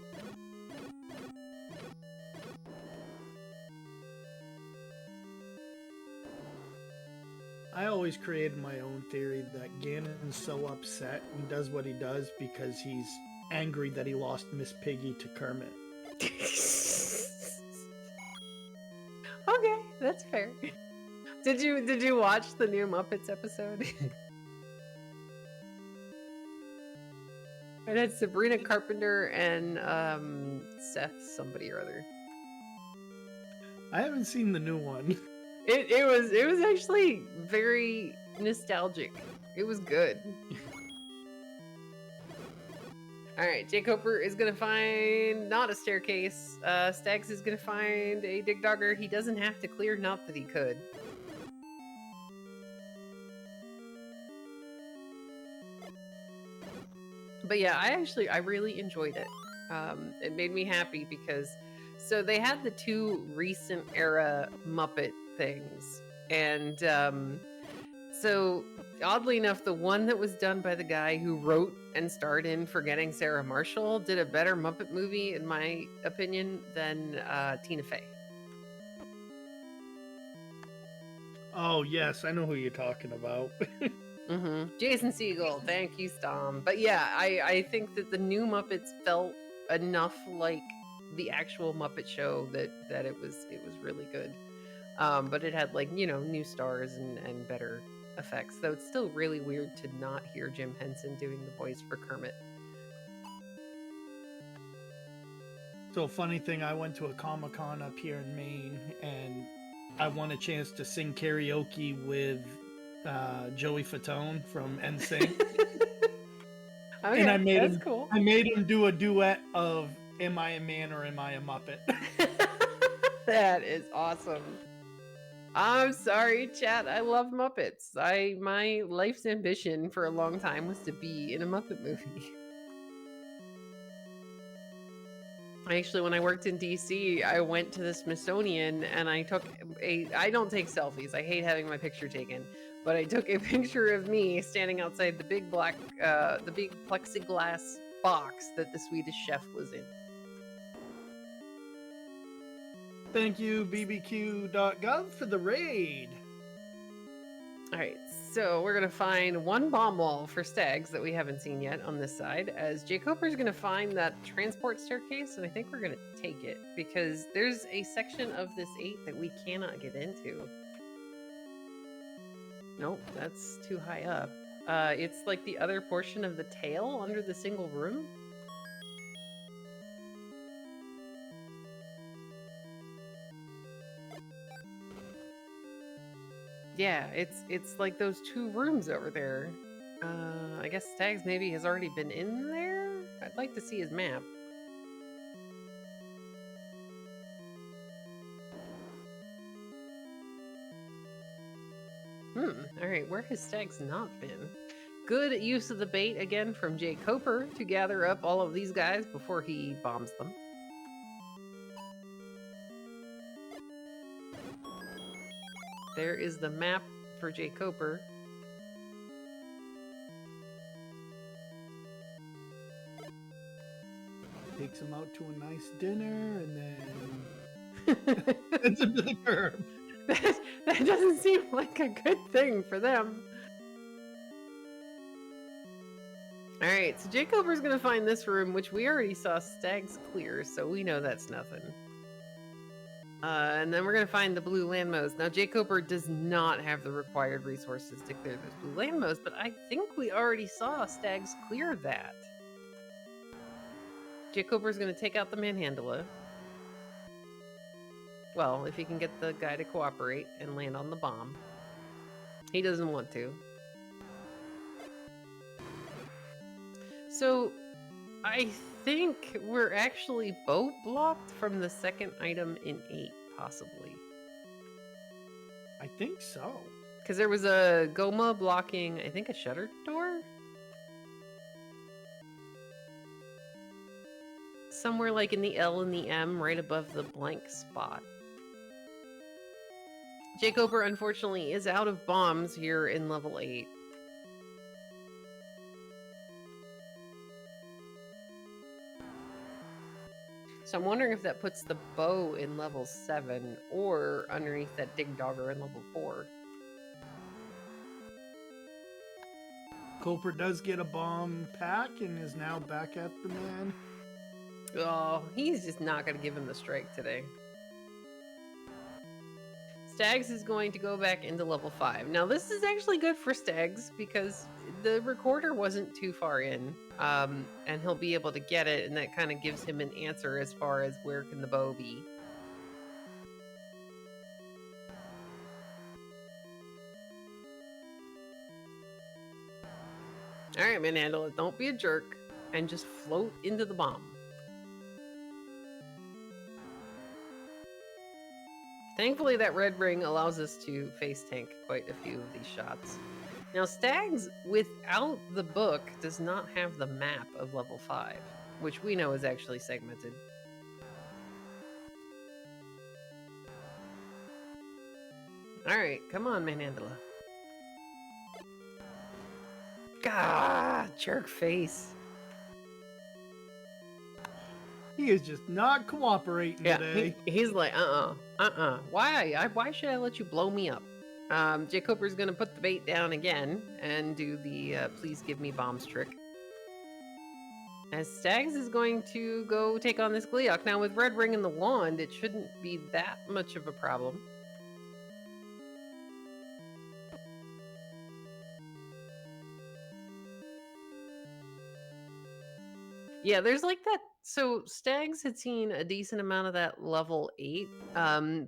I always created my own theory that Ganon's so upset and does what he does because he's angry that he lost Miss Piggy to Kermit. Okay, that's fair. Did you watch the new Muppets episode? It had Sabrina Carpenter and Seth somebody or other. I haven't seen the new one. It was actually very nostalgic. It was good. All right, Jkoper is gonna find not a staircase. Stags is gonna find a dig dogger he doesn't have to clear, not that he could. But yeah, I really enjoyed it. It made me happy because, so they had the two recent era Muppet things. And so oddly enough, the one that was done by the guy who wrote and starred in Forgetting Sarah Marshall did a better Muppet movie, in my opinion, than Tina Fey. Oh, yes, I know who you're talking about. Jason Segel, thank you, Stom. But yeah, I think that the new Muppets felt enough like the actual Muppet Show that it was really good. But it had, like, you know, new stars and better effects. Though it's still really weird to not hear Jim Henson doing the voice for Kermit. So, funny thing, I went to a Comic-Con up here in Maine, and I won a chance to sing karaoke with Joey Fatone from NSYNC. Okay, and I made cool. I made him do a duet of "Am I a Man or Am I a Muppet?" That is awesome. I'm sorry, chat. I love Muppets. My life's ambition for a long time was to be in a Muppet movie. Actually, when I worked in DC, I went to the Smithsonian and I took I don't take selfies. I hate having my picture taken. But I took a picture of me standing outside the big the big plexiglass box that the Swedish chef was in. Thank you, bbq.gov, for the raid. All right, so we're gonna find one bomb wall for Stags that we haven't seen yet on this side, as Jkoper's gonna find that transport staircase, and I think we're gonna take it because there's a section of this 8 that we cannot get into. Nope, that's too high up. It's like the other portion of the tail under the single room. Yeah, it's like those 2 rooms over there. I guess Stags maybe has already been in there? I'd like to see his map. Alright, where has Stags not been? Good use of the bait again from jkoper to gather up all of these guys before he bombs them. There is the map for jkoper. Takes him out to a nice dinner and then heads him to the curb. That doesn't seem like a good thing for them. Alright, so jkoper's gonna find this room, which we already saw Stags clear, so we know that's nothing. And then we're gonna find the blue landmows. Now, jkoper does not have the required resources to clear those blue landmows, but I think we already saw Stags clear that. jkoper's gonna take out the manhandla. Well, if he can get the guy to cooperate and land on the bomb. He doesn't want to. So, I think we're actually boat blocked from the second item in 8, possibly. I think so. Because there was a Goma blocking, I think, a shutter door? Somewhere like in the L and the M, right above the blank spot. jkoper, unfortunately, is out of bombs here in level 8. So I'm wondering if that puts the bow in level 7 or underneath that dig dogger in level 4. Koper does get a bomb pack and is now back at the man. Oh, he's just not going to give him the strike today. Stags is going to go back into level 5. Now, this is actually good for Stags because the recorder wasn't too far in, and he'll be able to get it, and that kind of gives him an answer as far as where can the bow be. Alright, manhandle, don't be a jerk, and just float into the bomb. Thankfully, that red ring allows us to face tank quite a few of these shots. Now, Stags, without the book, does not have the map of level 5, which we know is actually segmented. Alright, come on, Manhandla. God, jerk face. He is just not cooperating today. He's like, Why should I let you blow me up? jkoper's gonna put the bait down again and do the please give me bombs trick. As Stags is going to go take on this Gleeok. Now with red ring and the wand, it shouldn't be that much of a problem. Yeah, there's like that. So Stags had seen a decent amount of that level 8,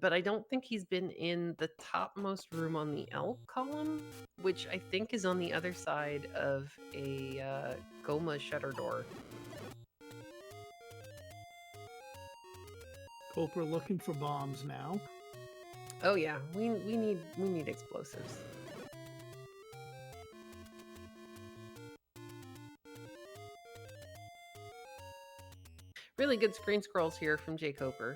but I don't think he's been in the topmost room on the L column, which I think is on the other side of a Goma shutter door. Koper looking for bombs now. Oh yeah, we need explosives. Really good screen scrolls here from jkoper.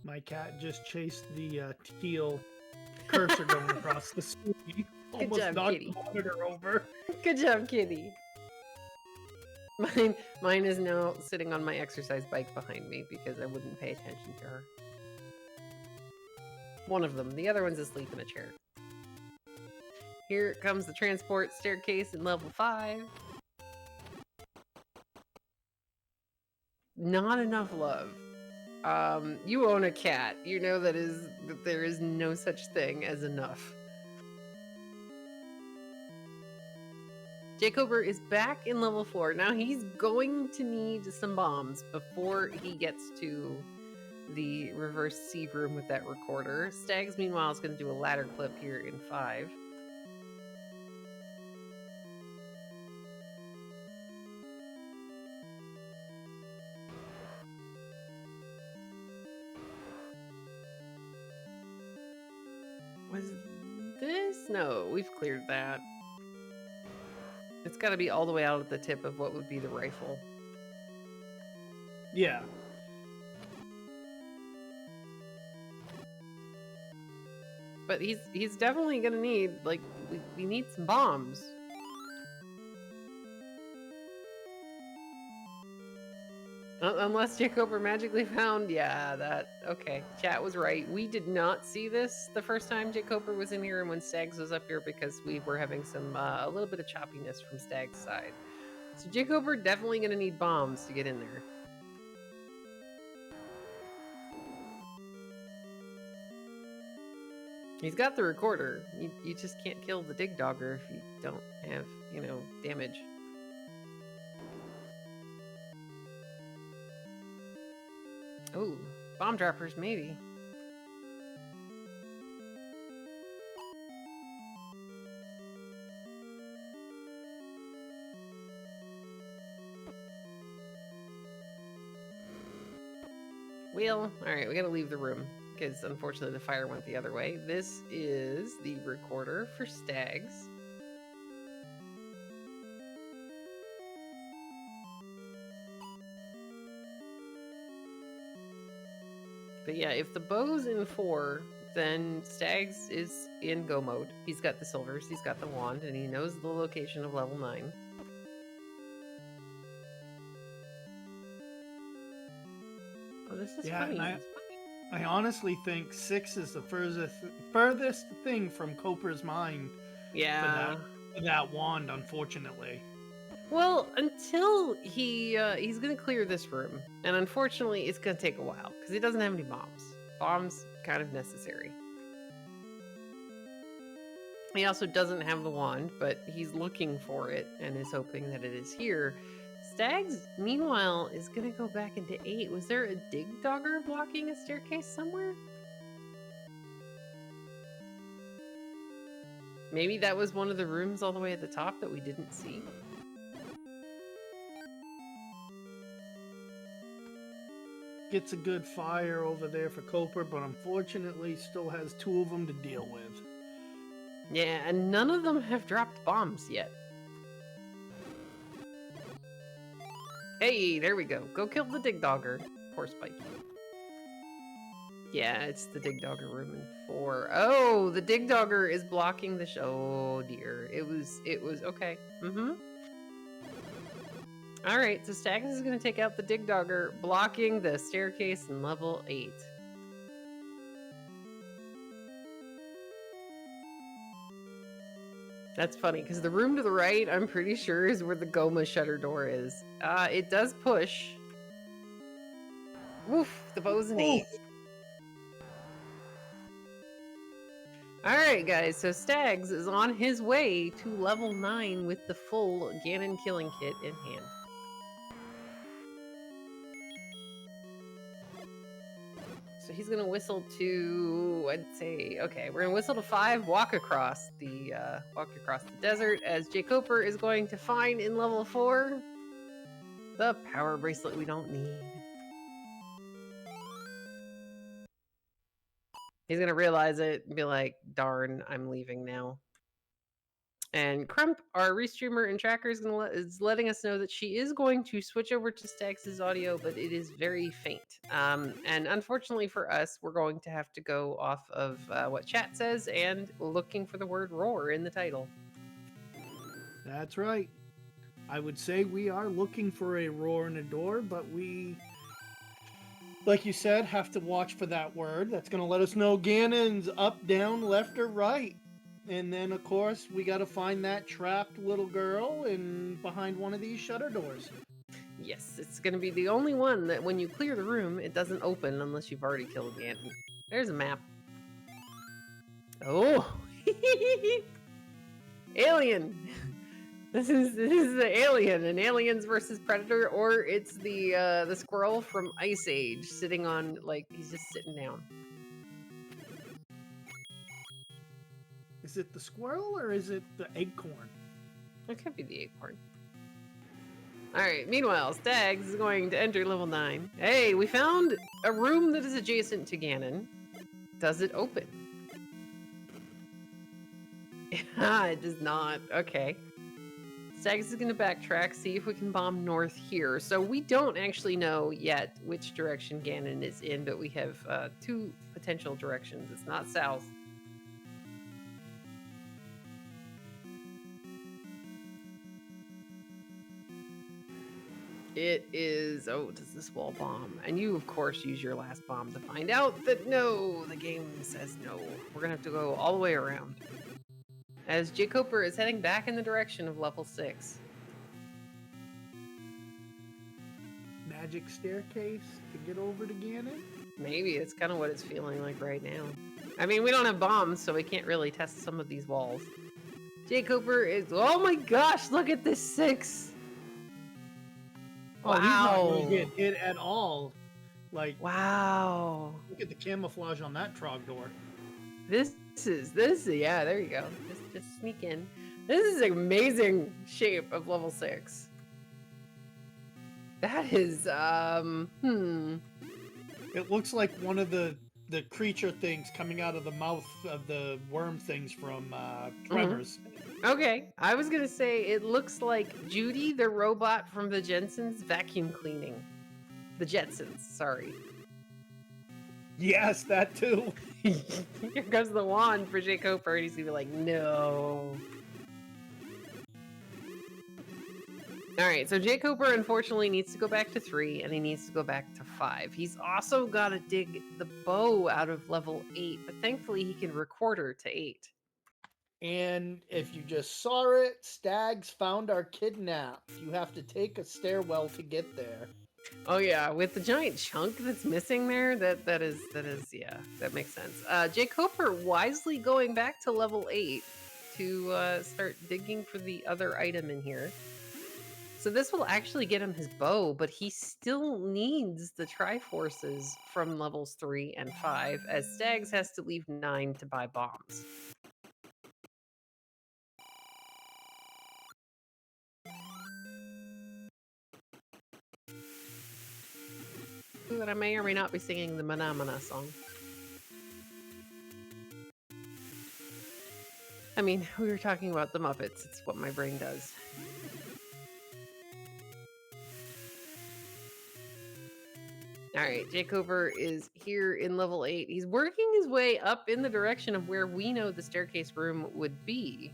My cat just chased the teal cursor going across the screen. Almost job, knocked kitty. the monitor over. Good job, kitty. Mine is now sitting on my exercise bike behind me because I wouldn't pay attention to her. One of them. The other one's asleep in a chair. Here comes the transport staircase in level 5. Not enough love. You own a cat. You know that there is no such thing as enough. jkoper is back in level 4. Now he's going to need some bombs before he gets to the reverse C room with that recorder. Stags, meanwhile, is going to do a ladder clip here in 5. Was this? No, we've cleared that. It's got to be all the way out at the tip of what would be the rifle. Yeah. But he's definitely gonna need, like, we need some bombs. Unless jkoper magically found, yeah, that, okay, chat was right. We did not see this the first time jkoper was in here and when Stags was up here because we were having some, a little bit of choppiness from Stags' side. So jkoper definitely gonna need bombs to get in there. He's got the recorder. You just can't kill the dig dogger if you don't have, you know, damage. Oh, bomb droppers, maybe. Well, alright, we gotta leave the room because unfortunately the fire went the other way. This is the recorder for Stags. But yeah, if the bow's in 4, then Stags is in go mode. He's got the silvers, he's got the wand, and he knows the location of level 9. Oh, this is funny. I honestly think 6 is the furthest thing from Koper's mind. Yeah. For that wand, unfortunately. Well, until he's gonna clear this room, and unfortunately, it's gonna take a while because he doesn't have any bombs. Bombs kind of necessary. He also doesn't have the wand, but he's looking for it and is hoping that it is here. Stags, meanwhile, is gonna go back into 8. Was there a dig dogger blocking a staircase somewhere? Maybe that was one of the rooms all the way at the top that we didn't see. Gets a good fire over there for Koper, but unfortunately still has 2 of them to deal with. Yeah, and none of them have dropped bombs yet. Hey, there we go. Go kill the dig dogger. Poor Spiky. Yeah, it's the dig dogger room in 4. Oh, the dig dogger is blocking the oh dear. It was okay. Alright, so Stags is gonna take out the dig dogger, blocking the staircase in level 8. That's funny, because the room to the right, I'm pretty sure, is where the Goma shutter door is. It does push. Woof, the bow's an 8. Alright, guys, so Stags is on his way to level 9 with the full Ganon killing kit in hand. So he's gonna whistle to, I'd say, okay, we're gonna whistle to 5, walk across the desert, as jkoper is going to find in level 4 the power bracelet we don't need. He's gonna realize it and be like, darn, I'm leaving now. And Crump, our restreamer and tracker, is letting us know that she is going to switch over to Stags' audio, but it is very faint. And unfortunately for us, we're going to have to go off of what chat says and looking for the word roar in the title. That's right. I would say we are looking for a roar in the door, but we, like you said, have to watch for that word. That's going to let us know Ganon's up, down, left, or right. And then, of course, we got to find that trapped little girl behind one of these shutter doors. Yes, it's going to be the only one that when you clear the room, it doesn't open unless you've already killed Ganon. There's a map. Oh! Alien! This is the alien, an aliens versus predator, or it's the squirrel from Ice Age sitting on, like, he's just sitting down. Is it the squirrel or is it the acorn? It could be the acorn. Alright, meanwhile, Stags is going to enter level 9. Hey, we found a room that is adjacent to Ganon. Does it open? It does not. Okay. Stags is going to backtrack, see if we can bomb north here. So we don't actually know yet which direction Ganon is in, but we have 2 potential directions. It's not south. It is, oh, does this wall bomb? And you, of course, use your last bomb to find out that no, the game says no. We're going to have to go all the way around. As jkoper is heading back in the direction of level 6. Magic staircase to get over to Ganon? Maybe, it's kind of what it's feeling like right now. I mean, we don't have bombs, so we can't really test some of these walls. jkoper is, oh my gosh, look at this 6! Oh, he's not going to get hit at all. Like, wow. Look at the camouflage on that Trogdor. This is, yeah, there you go. Just sneak in. This is an amazing shape of level 6. That is, It looks like one of the creature things coming out of the mouth of the worm things from Tremors. Okay, I was gonna say it looks like Judy, the robot from the Jetsons, vacuum cleaning. The Jetsons, sorry. Yes, that too. Here comes the wand for jkoper, and he's gonna be like, no. Alright, so jkoper unfortunately needs to go back to 3, and he needs to go back to 5. He's also got to dig the bow out of level 8, but thankfully he can recorder to 8. And if you just saw it, Stags found our kidnap. You have to take a stairwell to get there. Oh yeah, with the giant chunk that's missing there, that is yeah, that makes sense. jkoper wisely going back to level 8 to start digging for the other item in here. So this will actually get him his bow, but he still needs the Triforces from levels 3 and 5, as Stags has to leave 9 to buy bombs. That I may or may not be singing the Mana Mana song. I mean, we were talking about the Muppets. It's what my brain does. Alright, jkoper is here in level 8. He's working his way up in the direction of where we know the staircase room would be.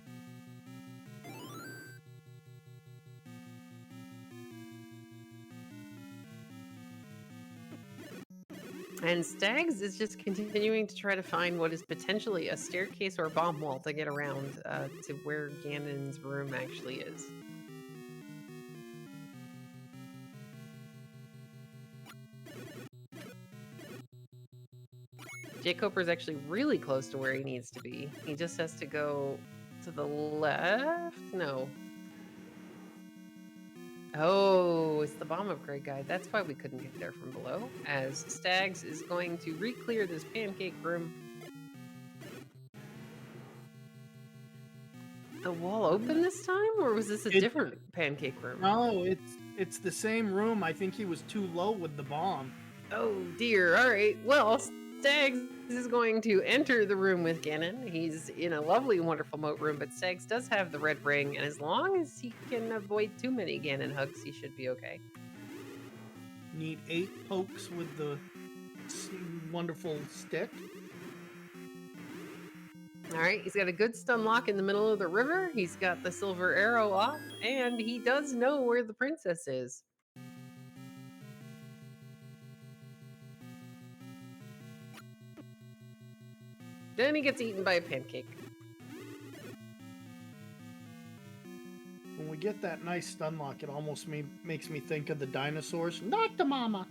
And Stags is just continuing to try to find what is potentially a staircase or a bomb wall to get around to where Ganon's room actually is. jkoper is actually really close to where he needs to be. He just has to go to the left? No. Oh, it's the bomb upgrade guide. That's why we couldn't get there from below, as Stags is going to re-clear this pancake room. The wall open this time, or was this a different pancake room? No, it's the same room. I think he was too low with the bomb. Oh dear, alright. Well, Stags is going to enter the room with Ganon. He's in a lovely, wonderful moat room, but Stags does have the red ring, and as long as he can avoid too many Ganon hugs, he should be okay. Need 8 pokes with the wonderful stick. Alright, he's got a good stun lock in the middle of the river, he's got the silver arrow off, and he does know where the princess is. Then he gets eaten by a pancake. When we get that nice stun lock, it almost makes me think of the dinosaurs. Not the mama.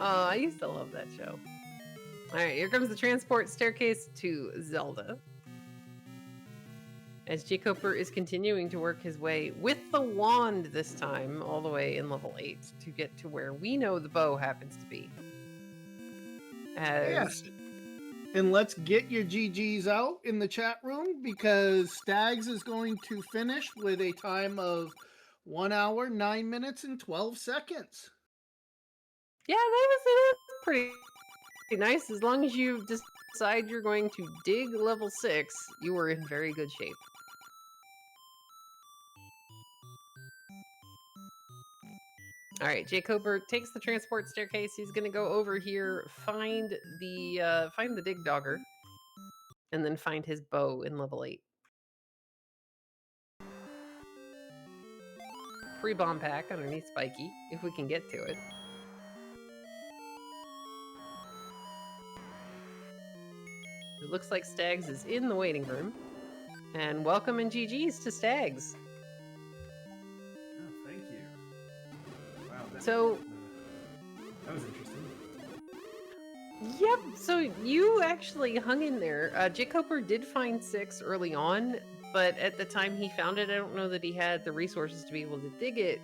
Oh, I used to love that show. All right, here comes the transport staircase to Zelda. As jkoper is continuing to work his way with the wand this time, all the way in level 8 to get to where we know the bow happens to be. Yes. And let's get your GGs out in the chat room because Stags is going to finish with a time of 1 hour, 9 minutes, and 12 seconds. Yeah, that was pretty nice. As long as you decide you're going to dig level 6, you are in very good shape. All right, jkoper takes the transport staircase. He's gonna go over here, find the dig dogger, and then find his bow in level 8. Free bomb pack underneath Spiky, if we can get to it. It looks like Stags is in the waiting room. And welcome and GG's to Stags. Oh, thank you. Wow, that was interesting. Yep, so you actually hung in there. jkoper did find 6 early on, but at the time he found it, I don't know that he had the resources to be able to dig it.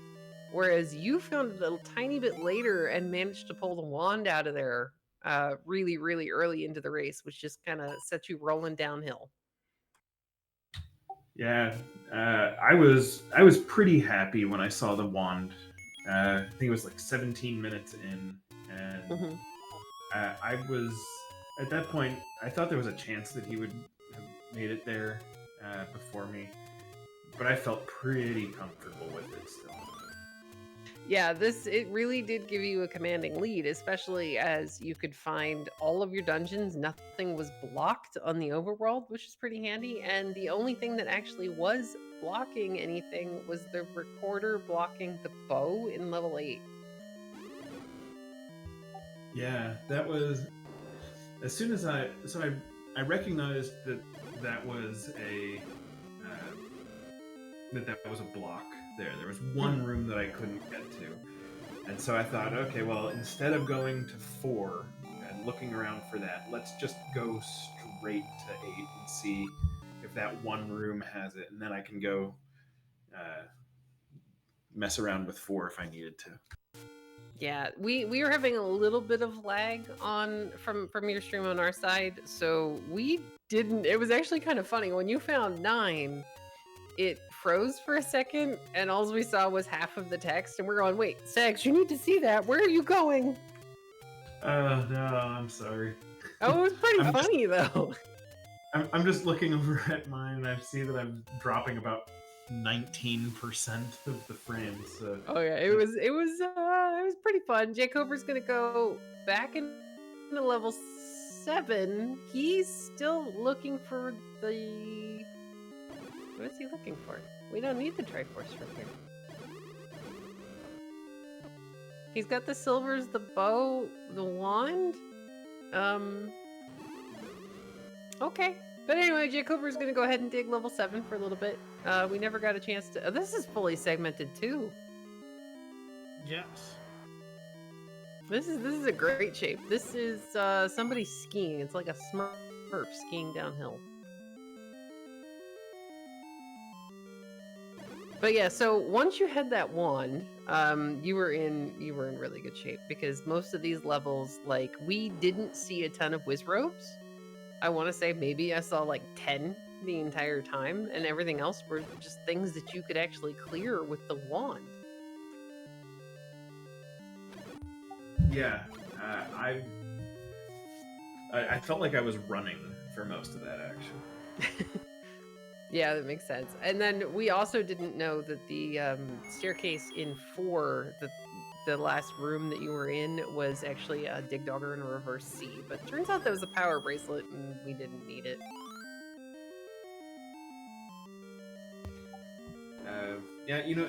Whereas you found it a tiny bit later and managed to pull the wand out of there really, really early into the race, which just kind of set you rolling downhill. Yeah, I was pretty happy when I saw the wand. I think it was like 17 minutes in, and I was at that point. I thought there was a chance that he would have made it there before me, but I felt pretty comfortable with it still. Yeah, it really did give you a commanding lead, especially as you could find all of your dungeons. Nothing was blocked on the overworld, which is pretty handy. And the only thing that actually was blocking anything was the recorder blocking the bow in level 8. Yeah, that was as soon as I recognized that was a that was a block there. There was one room that I couldn't get to, and so I thought, okay, well, instead of going to 4 and looking around for that, let's just go straight to 8 and see if that one room has it, and then I can go mess around with 4 if I needed to. Yeah, we were having a little bit of lag from your stream on our side, so we didn't. It was actually kind of funny when you found 9. It froze for a second, and all we saw was half of the text, and we're going, wait, Stags, you need to see that. Where are you going? No, I'm sorry. Oh, it was pretty funny, though. I'm just looking over at mine, and I see that I'm dropping about 19% of the frames. So. Oh yeah, it was pretty fun. jkoper's gonna go back into level 7. He's still looking for the... What is he looking for? We don't need the Triforce from here. He's got the silvers, the bow, the wand. Okay. But anyway, jkoper's gonna go ahead and dig level 7 for a little bit. We never got a chance to... this is fully segmented too. Yes. This is a great shape. This is somebody skiing. It's like a Smurf skiing downhill. But yeah, so once you had that wand, you were in really good shape because most of these levels, like, we didn't see a ton of Wizrobes. I want to say maybe I saw like 10 the entire time, and everything else were just things that you could actually clear with the wand. Yeah, I felt like I was running for most of that, actually. Yeah, that makes sense. And then we also didn't know that the staircase in 4, the last room that you were in, was actually a dig dogger and a reverse C. But turns out that was a power bracelet, and we didn't need it. Yeah, you know,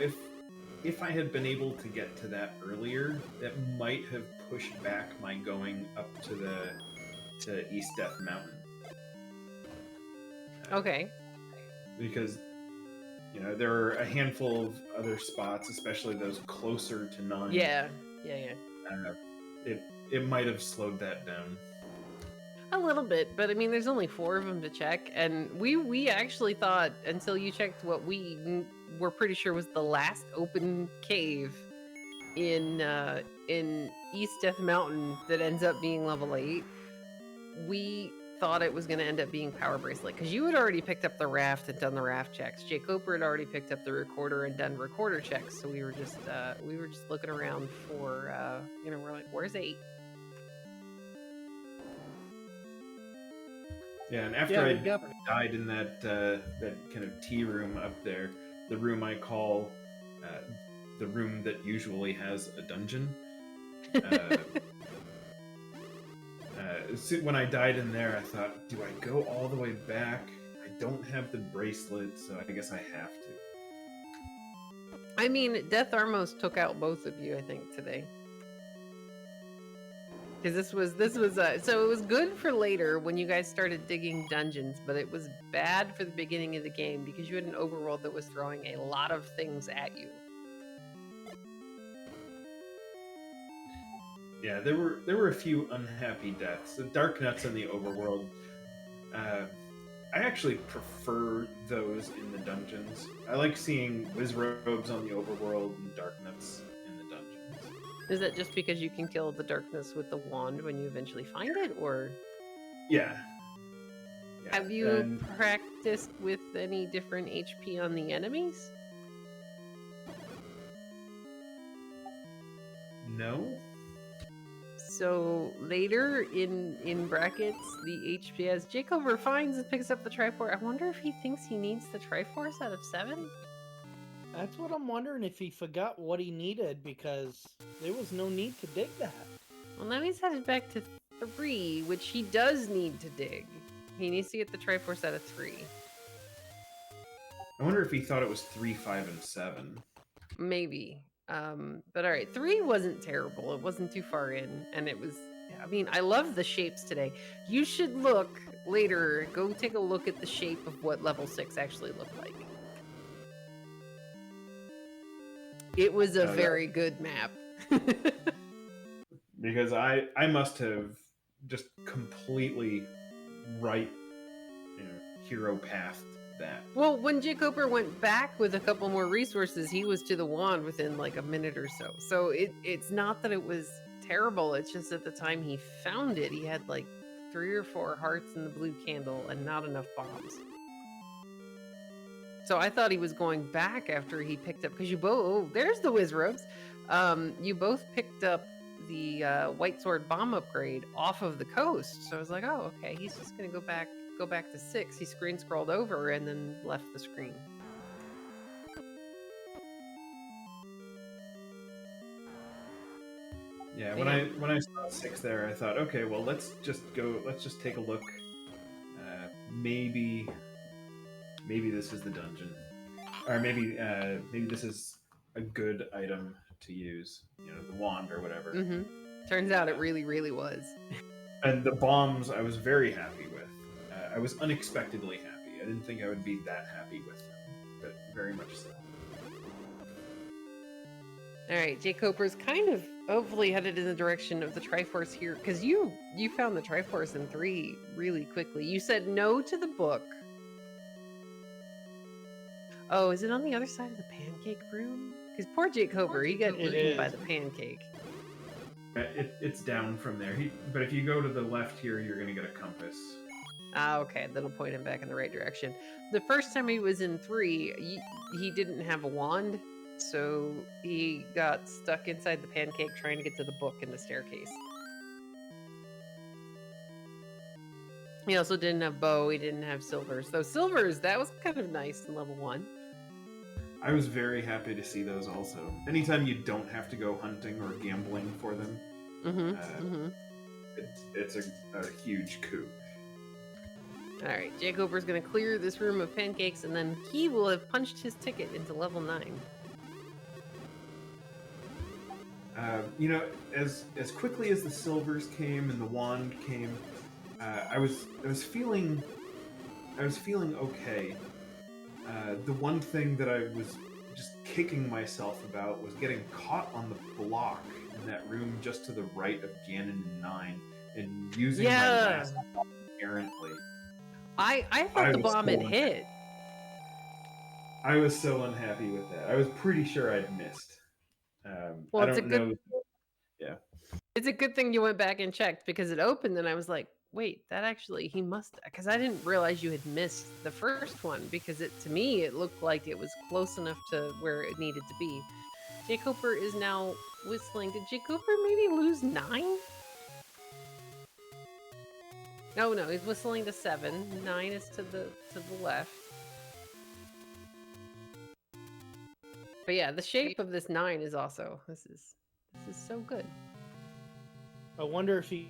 if I had been able to get to that earlier, that might have pushed back my going up to East Death Mountain. Okay. because there are a handful of other spots, especially those closer to 9. Yeah. It might have slowed that down. A little bit, but I mean, there's only 4 of them to check, and we actually thought, until you checked what we were pretty sure was the last open cave in East Death Mountain that ends up being level 8, we thought it was going to end up being Power Bracelet, because you had already picked up the raft and done the raft checks. jkoper had already picked up the recorder and done recorder checks, so we were just looking around for we're like, where's 8? Yeah, and after I died in that kind of tea room up there, the room I call the room that usually has a dungeon. When I died in there, I thought, do I go all the way back? I don't have the bracelet, so I guess I have to. I mean, Death almost took out both of you, I think, today. Because this was so it was good for later when you guys started digging dungeons, but it was bad for the beginning of the game because you had an overworld that was throwing a lot of things at you. Yeah, there were a few unhappy deaths. The dark nuts in the overworld. I actually prefer those in the dungeons. I like seeing wizrobes on the overworld and dark nuts in the dungeons. Is that just because you can kill the darkness with the wand when you eventually find it, or? Yeah. Have you practiced with any different HP on the enemies? No. So later in brackets, the HP as jkoper finds and picks up the Triforce. I wonder if he thinks he needs the Triforce out of 7? That's what I'm wondering, if he forgot what he needed, because there was no need to dig that. Well, now he's headed back to 3, which he does need to dig. He needs to get the Triforce out of 3. I wonder if he thought it was 3, 5, and 7. Maybe. But all right, 3 wasn't terrible. It wasn't too far in, and it was. I mean, I love the shapes today. You should look later. Go take a look at the shape of what level 6 actually looked like. It was a very good map. Because I must have just completely hero pathed that. Well, when jkoper went back with a couple more resources, he was to the wand within like a minute or so. So it's not that it was terrible. It's just at the time he found it, he had like 3 or 4 hearts in the blue candle and not enough bombs. So I thought he was going back after he picked up, because you both, oh, there's the wizrobes. You both picked up the white sword bomb upgrade off of the coast. So I was like, oh, okay, he's just gonna go back to 6. He screen scrolled over and then left the screen. Yeah, when I saw 6 there, I thought, okay, well, let's just take a look. Maybe this is the dungeon, or maybe this is a good item to use. The wand or whatever. Mm-hmm. Turns out it really, really was. And the bombs, I was very happy with. I was unexpectedly happy. I didn't think I would be that happy with them, but very much so. All right, jkoper's kind of hopefully headed in the direction of the Triforce here, because you found the Triforce in 3 really quickly. You said no to the book. Oh, is it on the other side of the pancake room? Because poor jkoper, he got eaten by the pancake. It's down from there. But if you go to the left here, you're going to get a compass. Ah, okay, that'll point him back in the right direction. The first time he was in 3, he didn't have a wand, so he got stuck inside the pancake trying to get to the book in the staircase. He also didn't have bow, he didn't have silvers. So silvers, that was kind of nice in level 1. I was very happy to see those also. Anytime you don't have to go hunting or gambling for them, it's a huge coup. Alright, jkoper's going to clear this room of pancakes, and then he will have punched his ticket into level 9. As quickly as the silvers came and the wand came, I was feeling okay. The one thing that I was just kicking myself about was getting caught on the block in that room just to the right of Ganon and 9 and using my last bomb errantly. I thought the bomb had hit. I was so unhappy with that. I was pretty sure I'd missed. Well, I don't know. Yeah. It's a good thing you went back and checked because it opened and I was like, wait, that actually, he must, because I didn't realize you had missed the first one because to me, it looked like it was close enough to where it needed to be. Jkoper is now whistling. Did Jkoper maybe lose 9? No, he's whistling to 7. 9 is to the left. But yeah, the shape of this 9 is also, this is so good. I wonder if he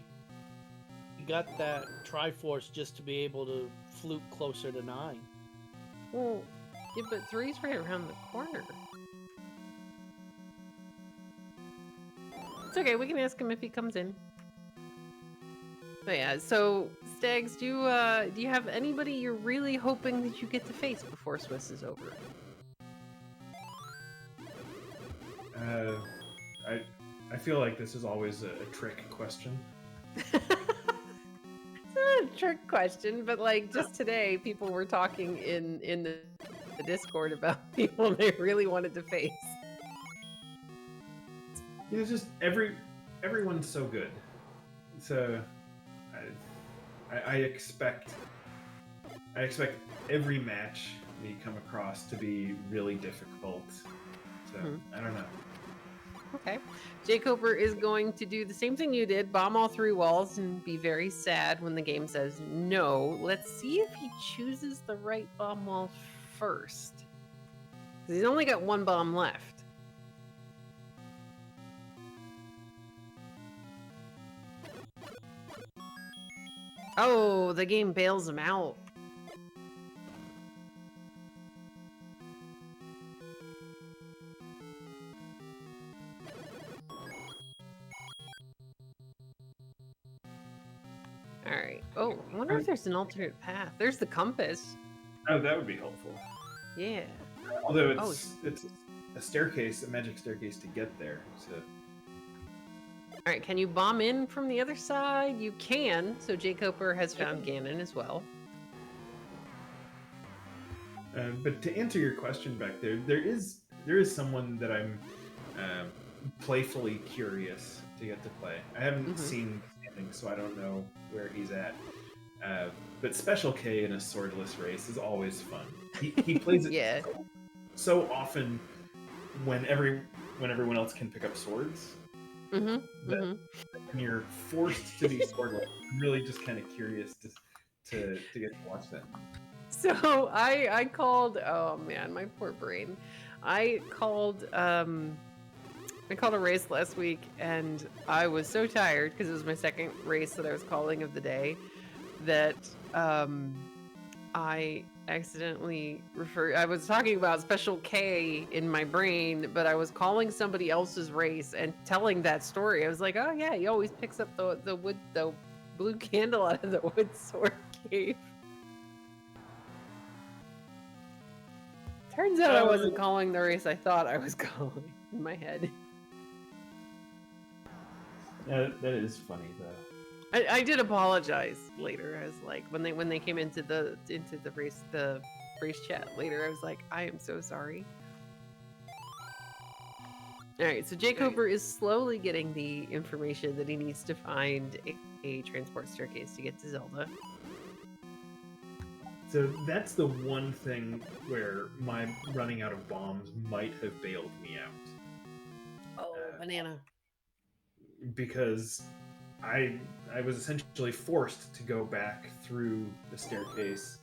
got that Triforce just to be able to fluke closer to 9. Well, yeah, but 3's right around the corner. It's okay, we can ask him if he comes in. But yeah, so Stags, do you have anybody you're really hoping that you get to face before Swiss is over? I feel like this is always a trick question. It's not a trick question, but like just today, people were talking in the Discord about people they really wanted to face. It's just everyone's so good. So I expect every match that you come across to be really difficult. So I don't know. Okay. Jkoper is going to do the same thing you did, bomb all 3 walls and be very sad when the game says no. Let's see if he chooses the right bomb wall first. He's only got 1 bomb left. Oh, the game bails him out. Alright. Oh, I wonder if there's an alternate path. There's the compass. Oh, that would be helpful. Yeah. Although it's a staircase, a magic staircase to get there. So. Alright, can you bomb in from the other side? You can. So Jkoper has found Ganon as well. But to answer your question back there, there is someone that I'm playfully curious to get to play. I haven't seen standing, so I don't know where he's at. But Special K in a swordless race is always fun. He plays it so often when everyone else can pick up swords. When you're forced to be swordless, I'm really just kind of curious to get to watch that. So I called, oh man, my poor brain. I called a race last week and I was so tired because it was my second race that I was calling of the day that I accidentally I was talking about Special K in my brain, but I was calling somebody else's race and telling that story. I was like, oh yeah, he always picks up the blue candle out of the wood sword cave. Turns out I wasn't calling the race I thought I was calling in my head. Yeah, that is funny though. I did apologize later. I was like, when they came into the race chat later, I was like, I am so sorry. All right, so Jkoper is slowly getting the information that he needs to find a transport staircase to get to Zelda. So that's the one thing where my running out of bombs might have bailed me out. Oh, banana. Because I was essentially forced to go back through the staircase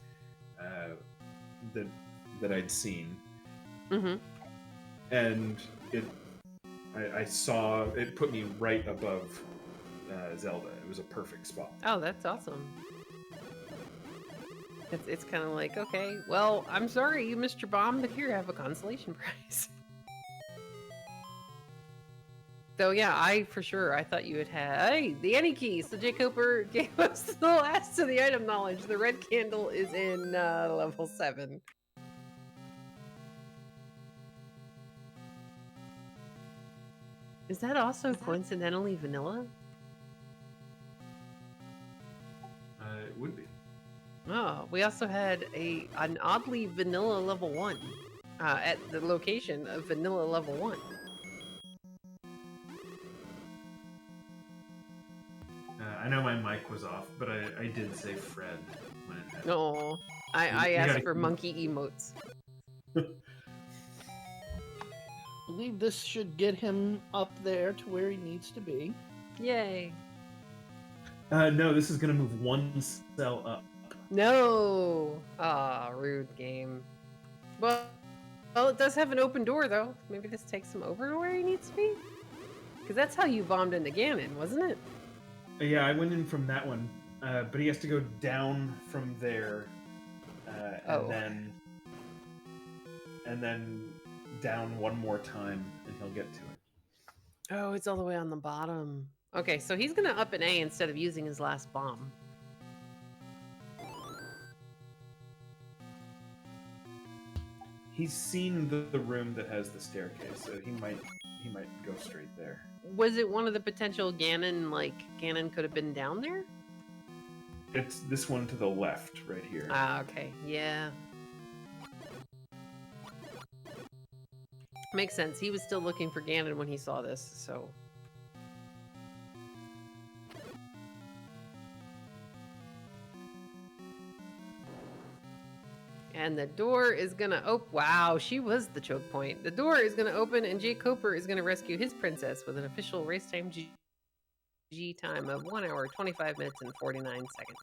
that I'd seen. And I saw it put me right above Zelda. It was a perfect spot. Oh, that's awesome. It's kind of like, okay, well, I'm sorry you missed your bomb, but here, have a consolation prize. So yeah, I thought you had hey, the Any key. So Jkoper gave us the last of the item knowledge. The red candle is in level 7. Is that also coincidentally vanilla? It would be. Oh, we also had an oddly vanilla level 1 at the location of vanilla level 1. I know my mic was off, but I did say Fred when it happened. No, I You asked gotta for keep- monkey emotes. I believe this should get him up there to where he needs to be. Yay. No, this is gonna move one cell up. No. Ah, rude game. Well, it does have an open door though. Maybe this takes him over to where he needs to be. Because that's how you bombed into Ganon, wasn't it? Yeah, I went in from that one, but he has to go down from there, Oh. and then down one more time, and he'll get to it. Oh, it's all the way on the bottom. Okay, so he's gonna up an A instead of using his last bomb. He's seen the room that has the staircase, so he might go straight there. Was it one of the potential Ganon, like, Ganon could have been down there? It's this one to the left, right here. Ah, okay. Yeah. Makes sense. He was still looking for Ganon when he saw this, so... And the door is gonna open. Wow, she was the choke point. The door is gonna open, and jkoper is gonna rescue his princess with an official race time GG time of 1 hour, 25 minutes, and 49 seconds.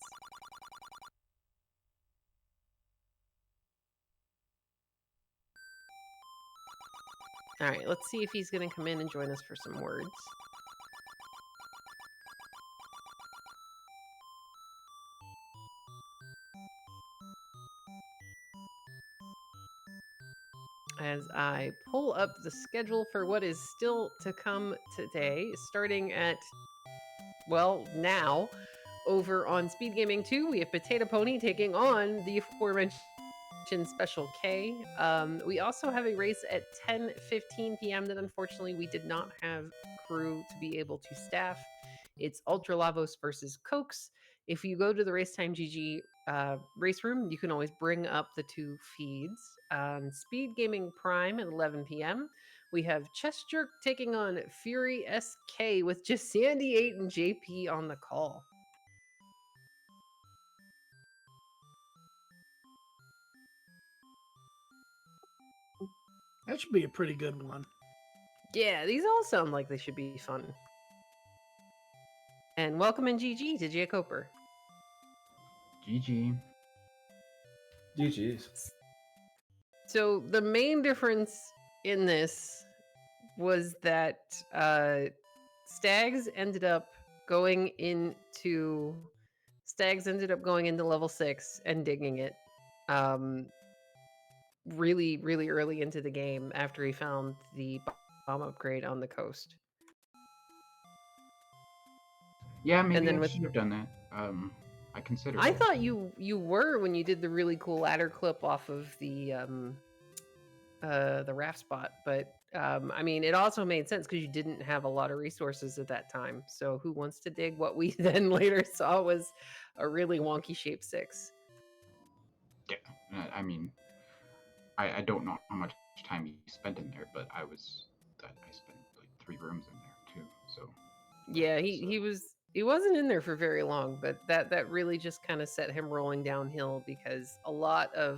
All right, let's see if he's gonna come in and join us for some words. As I pull up the schedule for what is still to come today, starting at, well, now, over on Speed Gaming 2, we have Potato Pony taking on the aforementioned Special K. We also have a race at 10:15 p.m. that unfortunately we did not have crew to be able to staff. It's Ultra Lavos versus Cokes. If you go to the Racetime GG race room, you can always bring up the two feeds. Speed Gaming Prime at 11 p.m. We have Chess Jerk taking on Fury SK with just Sandy 8 and JP on the call. That should be a pretty good one. Yeah, these all sound like they should be fun. And welcome in GG to jkoper. GG. GG's. So the main difference in this was that Stags ended up going into level 6 and digging it really, really early into the game after he found the bomb upgrade on the coast. Yeah, maybe then I with- should have done that. I considered I it. thought you were when you did the really cool ladder clip off of the raft spot, but I mean, it also made sense because you didn't have a lot of resources at that time. So who wants to dig? What we then later saw was a really wonky shape 6. Yeah, I mean, I don't know how much time you spent in there, but I spent like 3 rooms in there too. So Yeah, he wasn't in there for very long, but that really just kind of set him rolling downhill because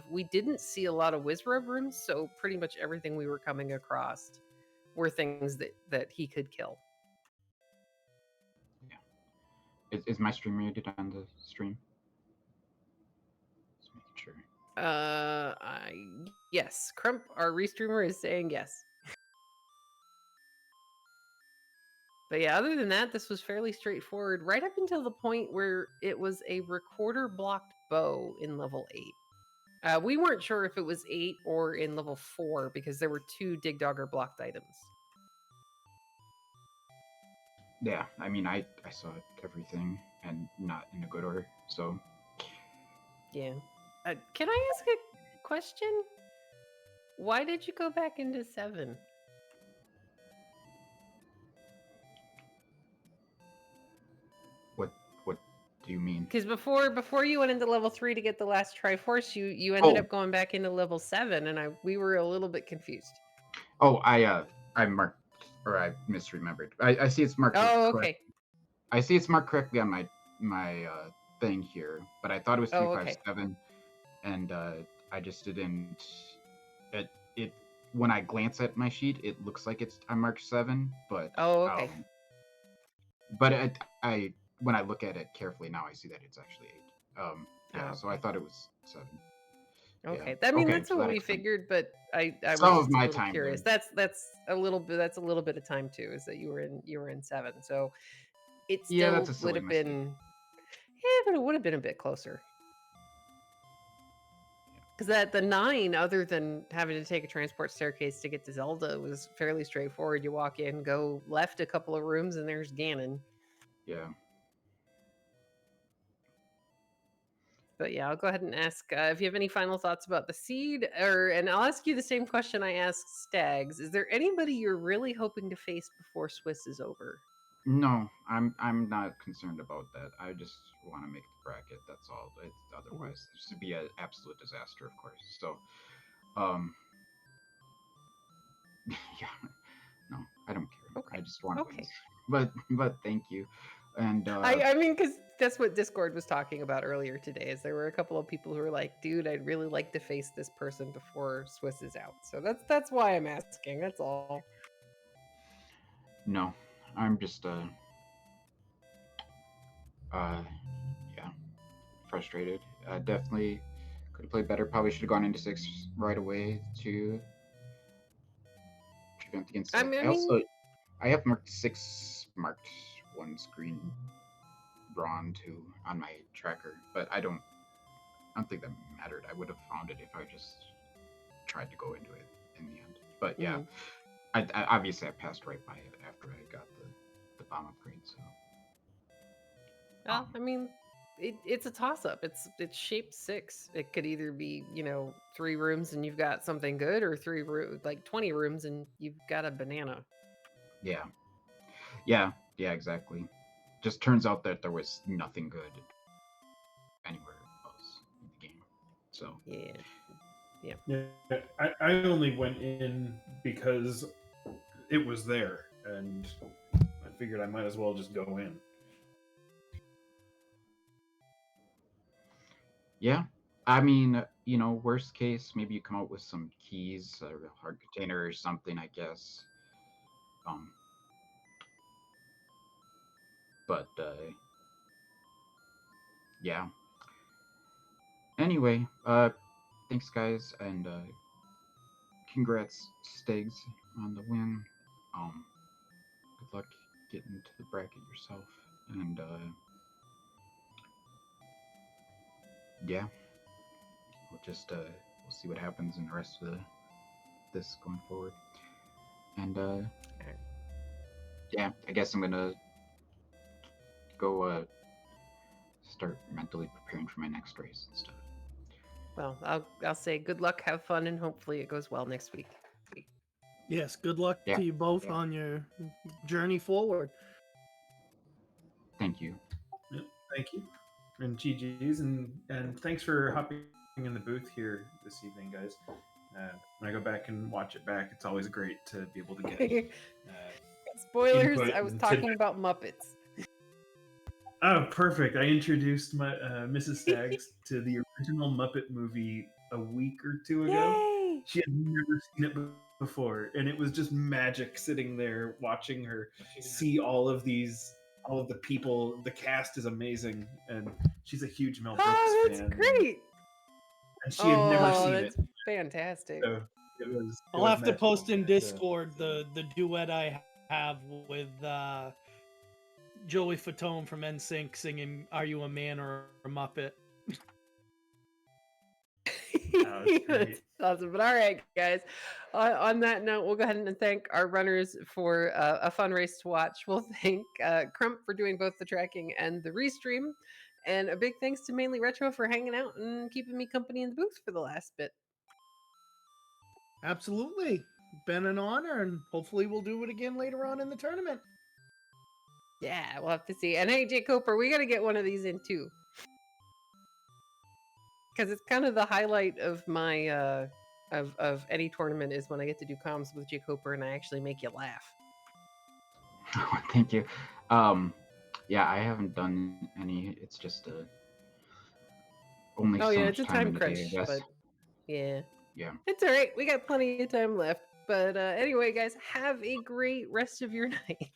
we didn't see a lot of Wizrub rooms, so pretty much everything we were coming across were things that he could kill. yeah, is my stream muted on the stream? Just making sure. Yes, Crump, our restreamer, is saying yes. But yeah, other than that, this was fairly straightforward, right up until the point where it was a recorder blocked bow in level 8. We weren't sure if it was 8 or in level 4 because there were 2 Dig Dogger blocked items. Yeah, I mean, I saw everything and not in a good order, so. Yeah. Can I ask a question? Why did you go back into 7? do you mean? Because before you went into level 3 to get the last Triforce, you ended Oh, up going back into level 7, and we were a little bit confused. oh, I marked, or I misremembered. I see it's marked Oh, correct. okay. I see it's marked correctly on my thing here, but I thought it was Oh, okay. 357, and I just didn't. It when I glance at my sheet, it looks like I'm marked 7, Oh, okay. but I when I look at it carefully now, I see that it's actually 8. Yeah, so I Okay. thought it was 7. Okay. Yeah. I mean, Okay, that's so what that we explains figured, but I some was of just a my little time curious. there. That's a little bit of time too, is that you were in 7. So it Yeah, that's still a would silly have mistake. been, yeah, but it would have been a bit closer. Because the 9, other than having to take a transport staircase to get to Zelda, was fairly straightforward. You walk in, go left a couple of rooms, and there's Ganon. Yeah. But yeah, I'll go ahead and ask if you have any final thoughts about the seed, and I'll ask you the same question I asked Stags. Is there anybody you're really hoping to face before Swiss is over? No, I'm not concerned about that. I just want to make the bracket. That's all. It's otherwise this would be an absolute disaster, of course. So, yeah, no, I don't care. Okay. I just want Okay. wins. But thank you, and I mean, because that's what Discord was talking about earlier today. Is there were a couple of people who were like, "Dude, I'd really like to face this person before Swiss is out." So that's why I'm asking. That's all. no, I'm just yeah, frustrated. Definitely could have played better. Probably should have gone into 6 right away to prevent against I that. mean, I have marked 6 marked one screen drawn to on my tracker, but I don't think that mattered. I would have found it if I just tried to go into it in the end. But yeah, I obviously I passed right by it after I got the bomb upgrade. So I mean, it's a toss up. It's shaped 6. It could either be 3 rooms and you've got something good, or 20 rooms and you've got a banana. yeah, exactly. Just turns out that there was nothing good anywhere else in the game. So Yeah. I only went in because it was there, and I figured I might as well just go in. yeah, I mean, worst case, maybe you come out with some keys, a hard container or something, I guess. But yeah. Anyway, thanks guys, and congrats Stags on the win. Good luck getting to the bracket yourself, and yeah, we'll just we'll see what happens in the rest of this going forward. And yeah, I guess I'm gonna go start mentally preparing for my next race and stuff. Well, I'll say good luck, have fun, and hopefully it goes well next week. Yes, good luck Yeah. to you both Yeah. on your journey forward. Thank you. Yeah, thank you, and GG's, and thanks for hopping in the booth here this evening, guys. When I go back and watch it back, it's always great to be able to get Spoilers, input I was and talking about Muppets. Oh, perfect. I introduced my Mrs. Staggs to the original Muppet movie a week or 2 ago. Yay! She had never seen it before, and it was just magic sitting there watching her see all of the people. The cast is amazing, and she's a huge Mel Brooks Oh, that's fan. great! And she had never seen that's it. fantastic. So it I'll was have to post magical. in Discord the duet I have with Joey Fatone from NSYNC singing "Are You a Man or a Muppet?" That's awesome. But all right, guys. On that note, we'll go ahead and thank our runners for a fun race to watch. We'll thank Crump for doing both the tracking and the restream. And a big thanks to Mainly Retro for hanging out and keeping me company in the booth for the last bit. Absolutely. Been an honor, and hopefully we'll do it again later on in the tournament. Yeah, we'll have to see. And hey, jkoper, we got to get one of these in too, because it's kind of the highlight of my of any tournament is when I get to do comms with jkoper and I actually make you laugh. Thank you. Yeah, I haven't done any. It's just only Oh so yeah, much it's a time time in the crunch, day, I guess. but yeah. Yeah. It's all right. We got plenty of time left. But anyway, guys, have a great rest of your night.